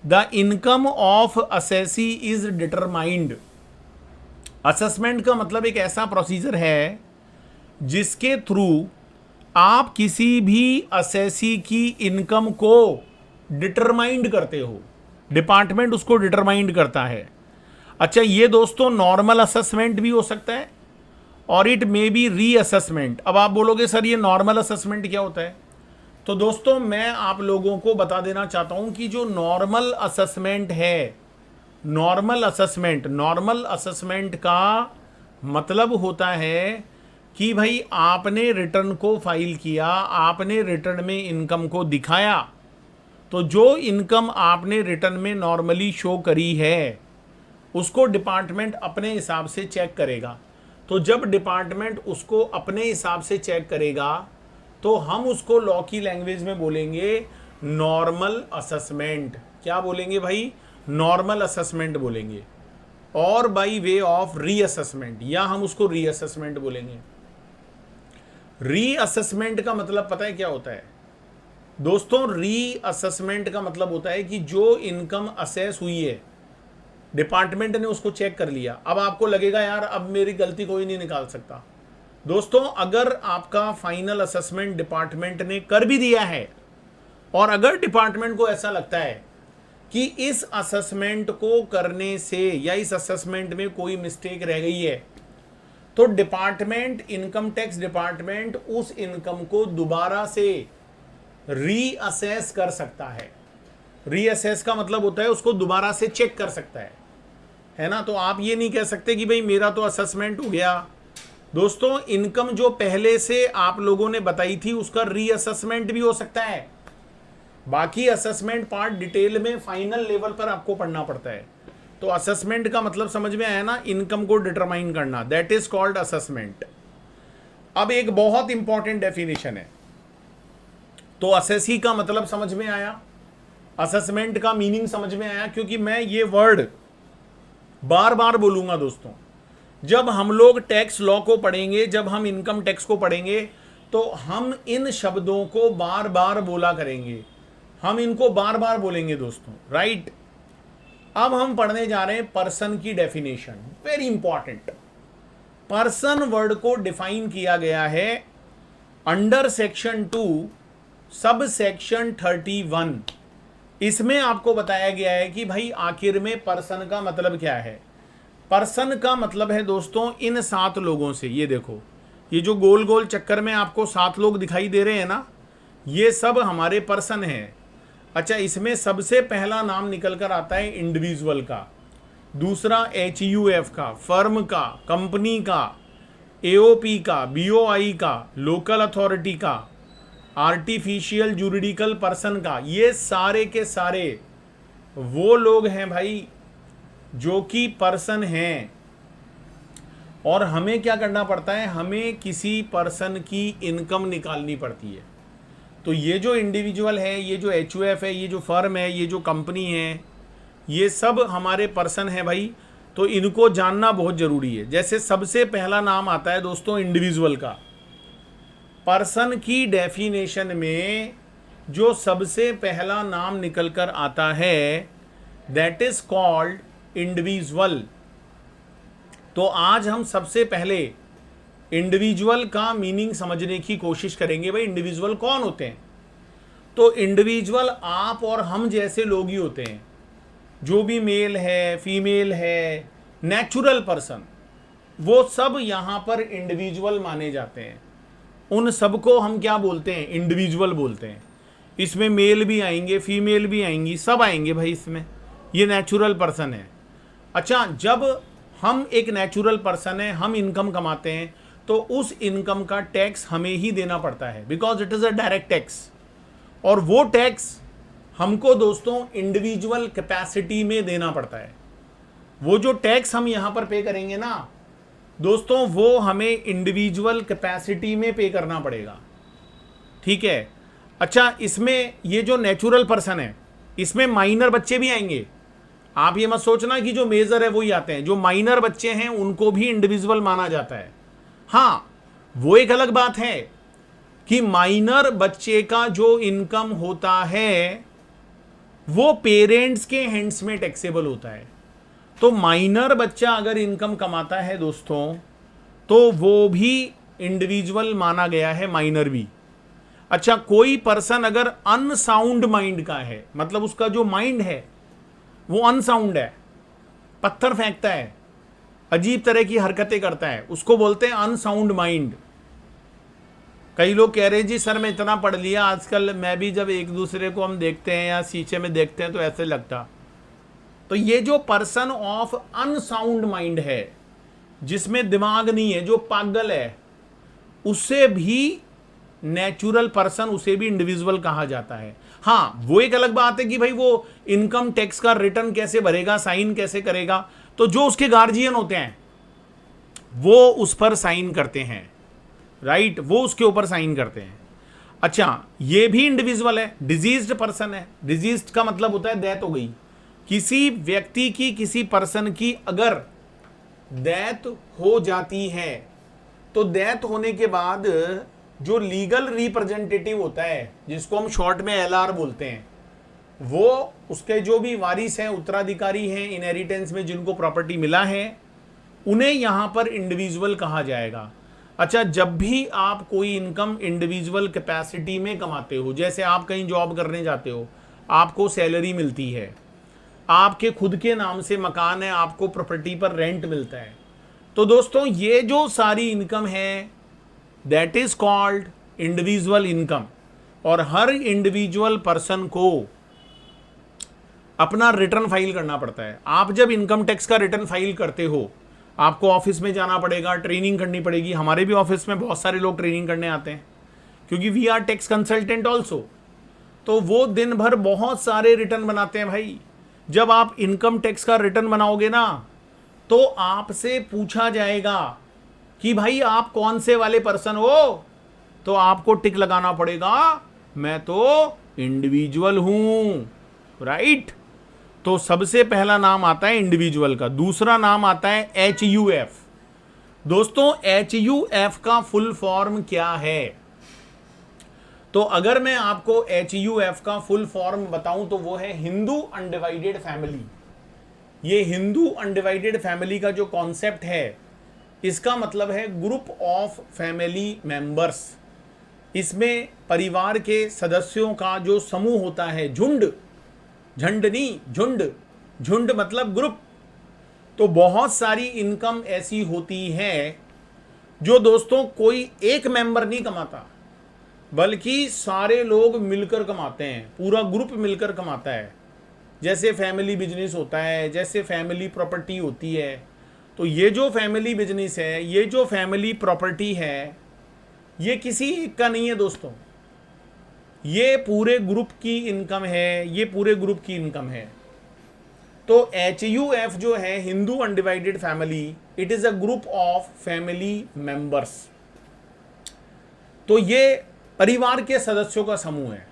the income of assessee is determined. Assessment का मतलब एक ऐसा प्रोसीजर है जिसके थ्रू आप किसी भी असेसी की इनकम को डिटरमाइंड करते हो, डिपार्टमेंट उसको डिटरमाइंड करता है। अच्छा, ये दोस्तों नॉर्मल असेसमेंट भी हो सकता है और इट मे बी रीअसेसमेंट। अब आप बोलोगे सर ये नॉर्मल असेसमेंट क्या होता है? तो दोस्तों मैं आप लोगों को बता देना चाहता हूं कि जो नॉर्मल असेसमेंट है, नॉर्मल असेसमेंट का मतलब होता है कि भाई आपने रिटर्न को फाइल किया, आपने रिटर्न में इनकम को दिखाया, तो जो इनकम आपने रिटर्न में नॉर्मली शो करी है उसको डिपार्टमेंट अपने हिसाब से चेक करेगा। तो जब डिपार्टमेंट उसको अपने हिसाब से चेक करेगा तो हम उसको लॉ की लैंग्वेज में बोलेंगे नॉर्मल असेसमेंट। क्या बोलेंगे भाई? नॉर्मल असेसमेंट बोलेंगे, और बाय वे ऑफ रीअसेसमेंट, या हम उसको रीअसेसमेंट बोलेंगे। रीअसेसमेंट का मतलब पता है क्या होता है दोस्तों? रीअसेसमेंट का मतलब होता है कि जो इनकम असेस हुई है, डिपार्टमेंट ने उसको चेक कर लिया, अब आपको लगेगा यार अब मेरी गलती कोई नहीं निकाल सकता। दोस्तों अगर आपका फाइनल असेसमेंट डिपार्टमेंट ने कर भी दिया है और अगर डिपार्टमेंट को ऐसा लगता है कि इस असेसमेंट को करने से या इस असेसमेंट में कोई मिस्टेक रह गई है, तो डिपार्टमेंट, इनकम टैक्स डिपार्टमेंट उस इनकम को दोबारा से रीअसेस कर सकता है। रीअसेस का मतलब होता है उसको दोबारा से चेक कर सकता है ना। तो आप ये नहीं कह सकते कि भाई मेरा तो असेसमेंट हो गया। दोस्तों इनकम जो पहले से आप लोगों ने बताई थी उसका रीअसेसमेंट भी हो सकता है। बाकी असेसमेंट पार्ट डिटेल में फाइनल लेवल पर आपको पढ़ना पड़ता है। तो असेसमेंट का मतलब समझ में आया ना, इनकम को डिटरमाइन करना, दैट इज कॉल्ड असेसमेंट। अब एक बहुत इंपॉर्टेंट डेफिनेशन है। तो असेसी का मतलब समझ में आया, असेसमेंट का मीनिंग समझ में आया, क्योंकि मैं ये वर्ड बार बार बोलूंगा दोस्तों। जब हम लोग टैक्स लॉ को पढ़ेंगे, जब हम इनकम टैक्स को पढ़ेंगे, तो हम इन शब्दों को बार बार बोला करेंगे, हम इनको बार बार बोलेंगे दोस्तों, राइट। अब हम पढ़ने जा रहे हैं पर्सन की definition, very important. Person word को डिफाइन किया गया है अंडर सेक्शन 2 सब सेक्शन 31। इसमें आपको बताया गया है कि भाई आखिर में पर्सन का मतलब क्या है। पर्सन का मतलब है दोस्तों इन 7 लोगों से, ये देखो, ये जो गोल गोल चक्कर में आपको 7 लोग दिखाई दे रहे हैं ना, ये सब हमारे पर्सन हैं। अच्छा, इसमें सबसे पहला नाम निकल कर आता है इंडिविजुअल का, दूसरा HUF का, फर्म का, कंपनी का, AOP का, BOI का, लोकल अथॉरिटी का, आर्टिफिशियल जुरिडिकल पर्सन का। ये सारे के सारे वो लोग हैं भाई जो कि पर्सन हैं। और हमें क्या करना पड़ता है, हमें किसी पर्सन की इनकम निकालनी पड़ती है। तो ये जो इंडिविजुअल है, ये जो HUF है, ये जो फर्म है, ये जो कंपनी है, ये सब हमारे पर्सन है भाई। तो इनको जानना बहुत ज़रूरी है। जैसे सबसे पहला नाम आता है दोस्तों इंडिविजुअल का। पर्सन की डेफिनेशन में जो सबसे पहला नाम निकल कर आता है दैट इज कॉल्ड इंडिविजुअल। तो आज हम सबसे पहले इंडिविजुअल का मीनिंग समझने की कोशिश करेंगे। भाई इंडिविजुअल कौन होते हैं? तो इंडिविजुअल आप और हम जैसे लोग ही होते हैं, जो भी मेल है, फीमेल है, नेचुरल पर्सन, वो सब यहाँ पर इंडिविजुअल माने जाते हैं। उन सबको हम क्या बोलते हैं? इंडिविजुअल बोलते हैं। इसमें मेल भी आएंगे, फीमेल भी आएंगी, सब आएंगे भाई इसमें। ये नेचुरल पर्सन है। अच्छा, जब हम एक नेचुरल पर्सन है, हम इनकम कमाते हैं, तो उस इनकम का टैक्स हमें ही देना पड़ता है, because it is a direct tax. और वो टैक्स हमको दोस्तों इंडिविजुअल कैपेसिटी में देना पड़ता है। वो जो टैक्स हम यहाँ पर पे करेंगे ना दोस्तों, वो हमें इंडिविजुअल कैपेसिटी में पे करना पड़ेगा, ठीक है। अच्छा, इसमें ये जो नेचुरल पर्सन है, इसमें माइनर बच्चे भी आएंगे। आप ये मत सोचना कि जो मेजर है वही आते हैं, जो माइनर बच्चे हैं उनको भी इंडिविजुअल माना जाता है। हाँ, वो एक अलग बात है कि माइनर बच्चे का जो इनकम होता है वो पेरेंट्स के हैंड्स में टैक्सेबल होता है। तो माइनर बच्चा अगर इनकम कमाता है दोस्तों, तो वो भी इंडिविजुअल माना गया है, माइनर भी। अच्छा, कोई पर्सन अगर अनसाउंड माइंड का है, मतलब उसका जो माइंड है वो अनसाउंड है, पत्थर फेंकता है, अजीब तरह की हरकतें करता है, उसको बोलते हैं अनसाउंड माइंड। कई लोग कह रहे हैं जी सर मैं इतना पढ़ लिया, आजकल मैं भी जब एक दूसरे को हम देखते हैं या शीशे में देखते हैं तो ऐसे लगता। तो ये जो पर्सन ऑफ अनसाउंड माइंड है, जिसमें दिमाग नहीं है, जो पागल है, उससे भी नेचुरल पर्सन, उसे भी इंडिविजुअल कहा जाता है। हाँ, वो एक अलग बात है कि भाई वो इनकम टैक्स का रिटर्न कैसे भरेगा, साइन कैसे करेगा, तो जो उसके गार्जियन होते हैं वो उस पर साइन करते हैं, राइट, वो उसके ऊपर साइन करते हैं। अच्छा, ये भी इंडिविजुअल है, डिजीज्ड पर्सन है। डिजीज्ड का मतलब होता है डेथ हो गई। किसी व्यक्ति की, किसी पर्सन की अगर डेथ हो जाती है, तो डेथ होने के बाद जो लीगल रिप्रेजेंटेटिव होता है, जिसको हम शॉर्ट में LR बोलते हैं, वो उसके जो भी वारिस हैं, उत्तराधिकारी हैं, इनहेरिटेंस में जिनको प्रॉपर्टी मिला है, उन्हें यहां पर इंडिविजुअल कहा जाएगा। अच्छा, जब भी आप कोई इनकम इंडिविजुअल कैपेसिटी में कमाते हो, जैसे आप कहीं जॉब करने जाते हो, आपको सैलरी मिलती है, आपके खुद के नाम से मकान है, आपको प्रॉपर्टी पर रेंट मिलता है, तो दोस्तों ये जो सारी इनकम है that is called individual income. और हर इंडिविजुअल पर्सन को अपना रिटर्न फाइल करना पड़ता है। आप जब इनकम टैक्स का रिटर्न फाइल करते हो, आपको ऑफिस में जाना पड़ेगा, ट्रेनिंग करनी पड़ेगी। हमारे भी ऑफिस में बहुत सारे लोग ट्रेनिंग करने आते हैं, क्योंकि we are tax consultant also. तो वो दिन भर बहुत सारे रिटर्न बनाते हैं भाई। जब आप इनकम टैक्स का रिटर्न बनाओगे ना, तो आपसे पूछा जाएगा कि भाई आप कौन से वाले पर्सन हो, तो आपको टिक लगाना पड़ेगा, मैं तो इंडिविजुअल हूं, राइट। तो सबसे पहला नाम आता है इंडिविजुअल का, दूसरा नाम आता है HUF। दोस्तों HUF का फुल फॉर्म क्या है? तो अगर मैं आपको HUF का फुल फॉर्म बताऊं तो वो है हिंदू अनडिवाइडेड फैमिली। ये हिंदू अनडिवाइडेड फैमिली का जो कॉन्सेप्ट है, इसका मतलब है ग्रुप ऑफ फैमिली मेंबर्स। इसमें परिवार के सदस्यों का जो समूह होता है, झुंड, झंड नहीं, झुंड, झुंड मतलब ग्रुप। तो बहुत सारी इनकम ऐसी होती है जो दोस्तों कोई एक मेंबर नहीं कमाता, बल्कि सारे लोग मिलकर कमाते हैं, पूरा ग्रुप मिलकर कमाता है। जैसे फैमिली बिजनेस होता है, जैसे फैमिली प्रॉपर्टी होती है। तो ये जो फैमिली बिजनेस है, ये जो फैमिली प्रॉपर्टी है, ये किसी एक का नहीं है दोस्तों, ये पूरे ग्रुप की इनकम है, ये पूरे ग्रुप की इनकम है। तो HUF जो है Hindu undivided family, it is a group of family members. तो ये परिवार के सदस्यों का समूह है,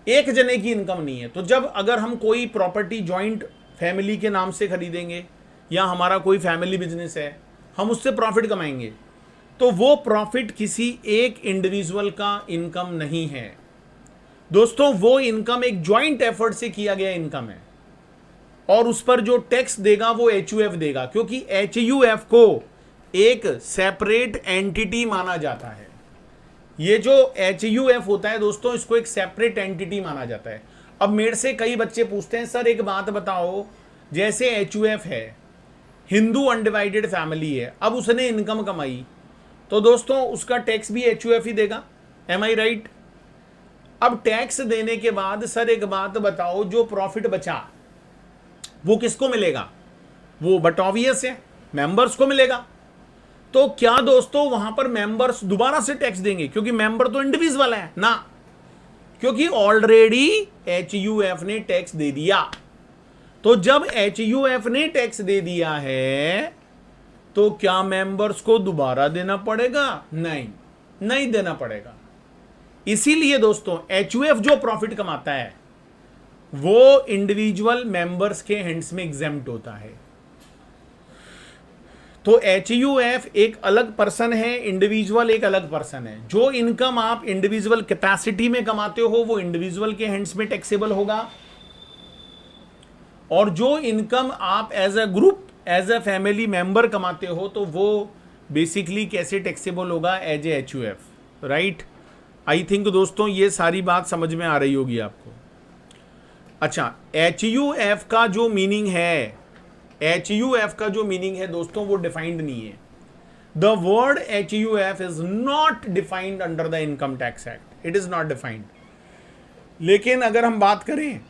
एक जने की इनकम नहीं है। तो जब अगर हम कोई प्रॉपर्टी जॉइंट फैमिली के नाम से खरीदेंगे, या हमारा कोई फैमिली बिजनेस है, हम उससे प्रॉफिट कमाएंगे, तो वो प्रॉफिट किसी एक इंडिविजुअल का इनकम नहीं है दोस्तों, वो इनकम एक जॉइंट एफर्ट से किया गया इनकम है। और उस पर जो टैक्स देगा वो HUF देगा, क्योंकि HUF को एक सेपरेट एंटिटी माना जाता है। ये जो HUF होता है दोस्तों, इसको एक सेपरेट एंटिटी माना जाता है। अब मेरे से कई बच्चे पूछते हैं, सर एक बात बताओ, जैसे HUF है, हिंदू अनडिवाइडेड फैमिली है, अब उसने इनकम कमाई, तो दोस्तों उसका टैक्स भी HUF ही देगा, एम आई राइट? अब टैक्स देने के बाद सर एक बात बताओ, जो प्रॉफिट बचा वो किसको मिलेगा? वो बट ऑब्वियस है, मेंबर्स को मिलेगा। तो क्या दोस्तों वहां पर मेंबर्स दोबारा से टैक्स देंगे? क्योंकि मेंबर तो इंडिविजुअल है ना, क्योंकि ऑलरेडी HUF ने टैक्स दे दिया। तो जब HUF ने टैक्स दे दिया है, तो क्या मेंबर्स को दोबारा देना पड़ेगा? नहीं, नहीं देना पड़ेगा। इसीलिए दोस्तों HUF जो प्रॉफिट कमाता है वो इंडिविजुअल मेंबर्स के हैंड्स में एग्जेम्प्ट होता है। तो HUF एक अलग पर्सन है, इंडिविजुअल एक अलग पर्सन है। जो इनकम आप इंडिविजुअल कैपेसिटी में कमाते हो वो इंडिविजुअल के हैंड्स में टैक्सेबल होगा, और जो इनकम आप as a group, as a family member कमाते हो, तो वो बेसिकली कैसे टैक्सेबल होगा? As a HUF, right? I think दोस्तों ये सारी बात समझ में आ रही होगी आपको। अच्छा, HUF का जो मीनिंग है, HUF का जो मीनिंग है दोस्तों, वो डिफाइंड नहीं है। The word HUF is not defined under the income tax act, it is not defined. लेकिन अगर हम बात करें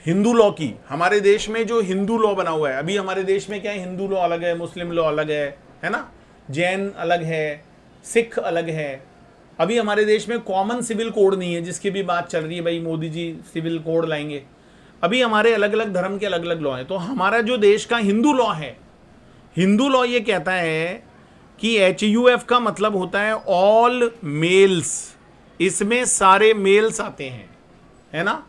हिंदू लॉ की, हमारे देश में जो हिंदू लॉ बना हुआ है, अभी हमारे देश में क्या है, हिंदू लॉ अलग है, मुस्लिम लॉ अलग है ना, जैन अलग है, सिख अलग है। अभी हमारे देश में कॉमन सिविल कोड नहीं है, जिसकी भी बात चल रही है, भाई मोदी जी सिविल कोड लाएंगे। अभी हमारे अलग अलग धर्म के अलग अलग लॉ हैं। तो हमारा जो देश का हिंदू लॉ है, हिंदू लॉ ये कहता है कि HUF का मतलब होता है ऑल मेल्स, इसमें सारे मेल्स आते हैं, है ना।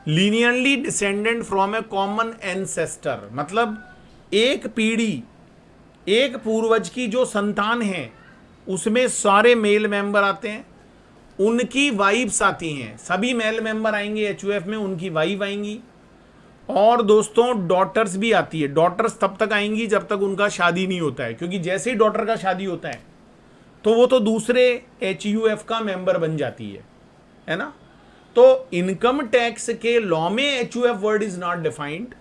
Linearly descendant from A common ancestor, मतलब एक पीढ़ी, एक पूर्वज की जो संतान है उसमें सारे मेल मेंबर आते हैं, उनकी वाइफ्स आती हैं, सभी मेल मेंबर आएंगे HUF में, उनकी वाइफ आएंगी, और दोस्तों डॉटर्स भी आती है। डॉटर्स तब तक आएंगी जब तक उनका शादी नहीं होता है, क्योंकि जैसे ही डॉटर का शादी होता है तो वो तो दूसरे HUF का मेंबर बन जाती है ना। तो इनकम टैक्स के लॉ में HUF word is not defined,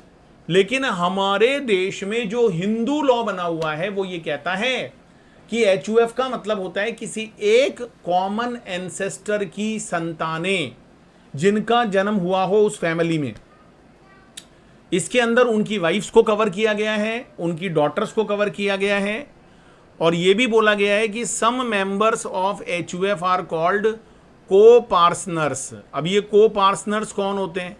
लेकिन हमारे देश में जो हिंदू लॉ बना हुआ है वो ये कहता है कि HUF का मतलब होता है किसी एक कॉमन एंसेस्टर की संतानें जिनका जन्म हुआ हो उस फैमिली में। इसके अंदर उनकी वाइफ्स को कवर किया गया है, उनकी डॉटर्स को कवर किया गया है, और यह भी बोला गया है कि some members of HUF are called co partners. अब ये को पार्टनर्स कौन होते हैं?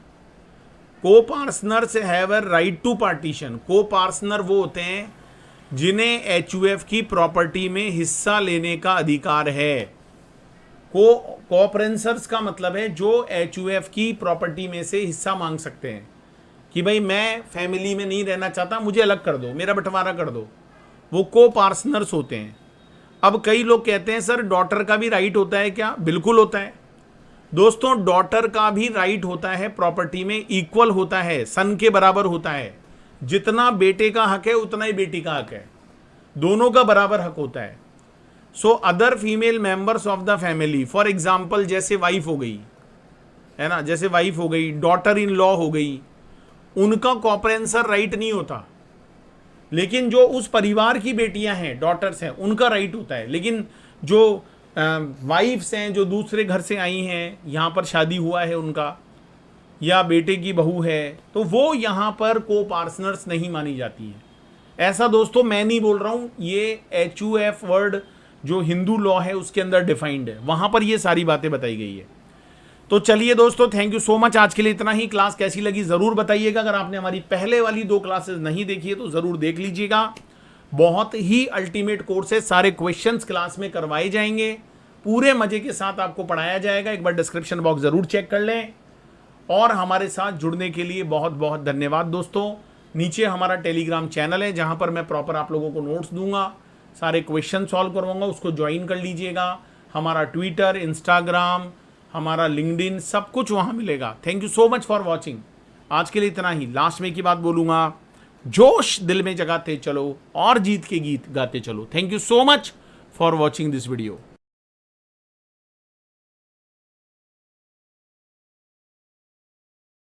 Co partners have a right to partition. Co partner वो होते हैं जिन्हें HUF की प्रॉपर्टी में हिस्सा लेने का अधिकार है। कोऑपरेंसर्स का मतलब है जो HUF की प्रॉपर्टी में से हिस्सा मांग सकते हैं कि भाई मैं फैमिली में नहीं रहना चाहता, मुझे अलग कर दो, मेरा बंटवारा कर दो, वो को पार्टनर्स होते हैं। अब कई लोग कहते हैं सर डॉटर का भी राइट होता है क्या? बिल्कुल होता है दोस्तों, डॉटर का भी राइट होता है प्रॉपर्टी में, इक्वल होता है, सन के बराबर होता है। जितना बेटे का हक है उतना ही बेटी का हक है, दोनों का बराबर हक होता है। So other female members of the family, for example जैसे वाइफ हो गई है ना, जैसे वाइफ हो गई, डॉटर इन लॉ हो गई, उनका कॉपरेंसर राइट नहीं होता, लेकिन जो उस परिवार की बेटियां हैं, डॉटर्स हैं, उनका राइट होता है। लेकिन जो वाइफ्स हैं, जो दूसरे घर से आई हैं, यहाँ पर शादी हुआ है उनका, या बेटे की बहू है, तो वो यहाँ पर को पार्टनर्स नहीं मानी जाती है। ऐसा दोस्तों मैं नहीं बोल रहा हूँ, ये HUF वर्ड जो हिंदू लॉ है उसके अंदर डिफाइंड है, वहाँ पर ये सारी बातें बताई गई है। तो चलिए दोस्तों, थैंक यू सो मच, आज के लिए इतना ही। क्लास कैसी लगी ज़रूर बताइएगा। अगर आपने हमारी पहले वाली 2 क्लासेस नहीं देखी है तो ज़रूर देख लीजिएगा। बहुत ही अल्टीमेट कोर्स है, सारे क्वेश्चंस क्लास में करवाए जाएंगे, पूरे मजे के साथ आपको पढ़ाया जाएगा। एक बार डिस्क्रिप्शन बॉक्स ज़रूर चेक कर लें, और हमारे साथ जुड़ने के लिए बहुत बहुत धन्यवाद दोस्तों। नीचे हमारा टेलीग्राम चैनल है जहाँ पर मैं प्रॉपर आप लोगों को नोट्स दूंगा, सारे क्वेश्चन सॉल्व करवाऊंगा, उसको ज्वाइन कर लीजिएगा। हमारा ट्विटर, इंस्टाग्राम, हमारा लिंक्डइन, सब कुछ वहाँ मिलेगा। Thank you so much for watching. आज के लिए इतना ही। लास्ट में की बात बोलूँगा, जोश दिल में जगाते चलो और जीत के गीत गाते चलो। Thank you so much for watching this video.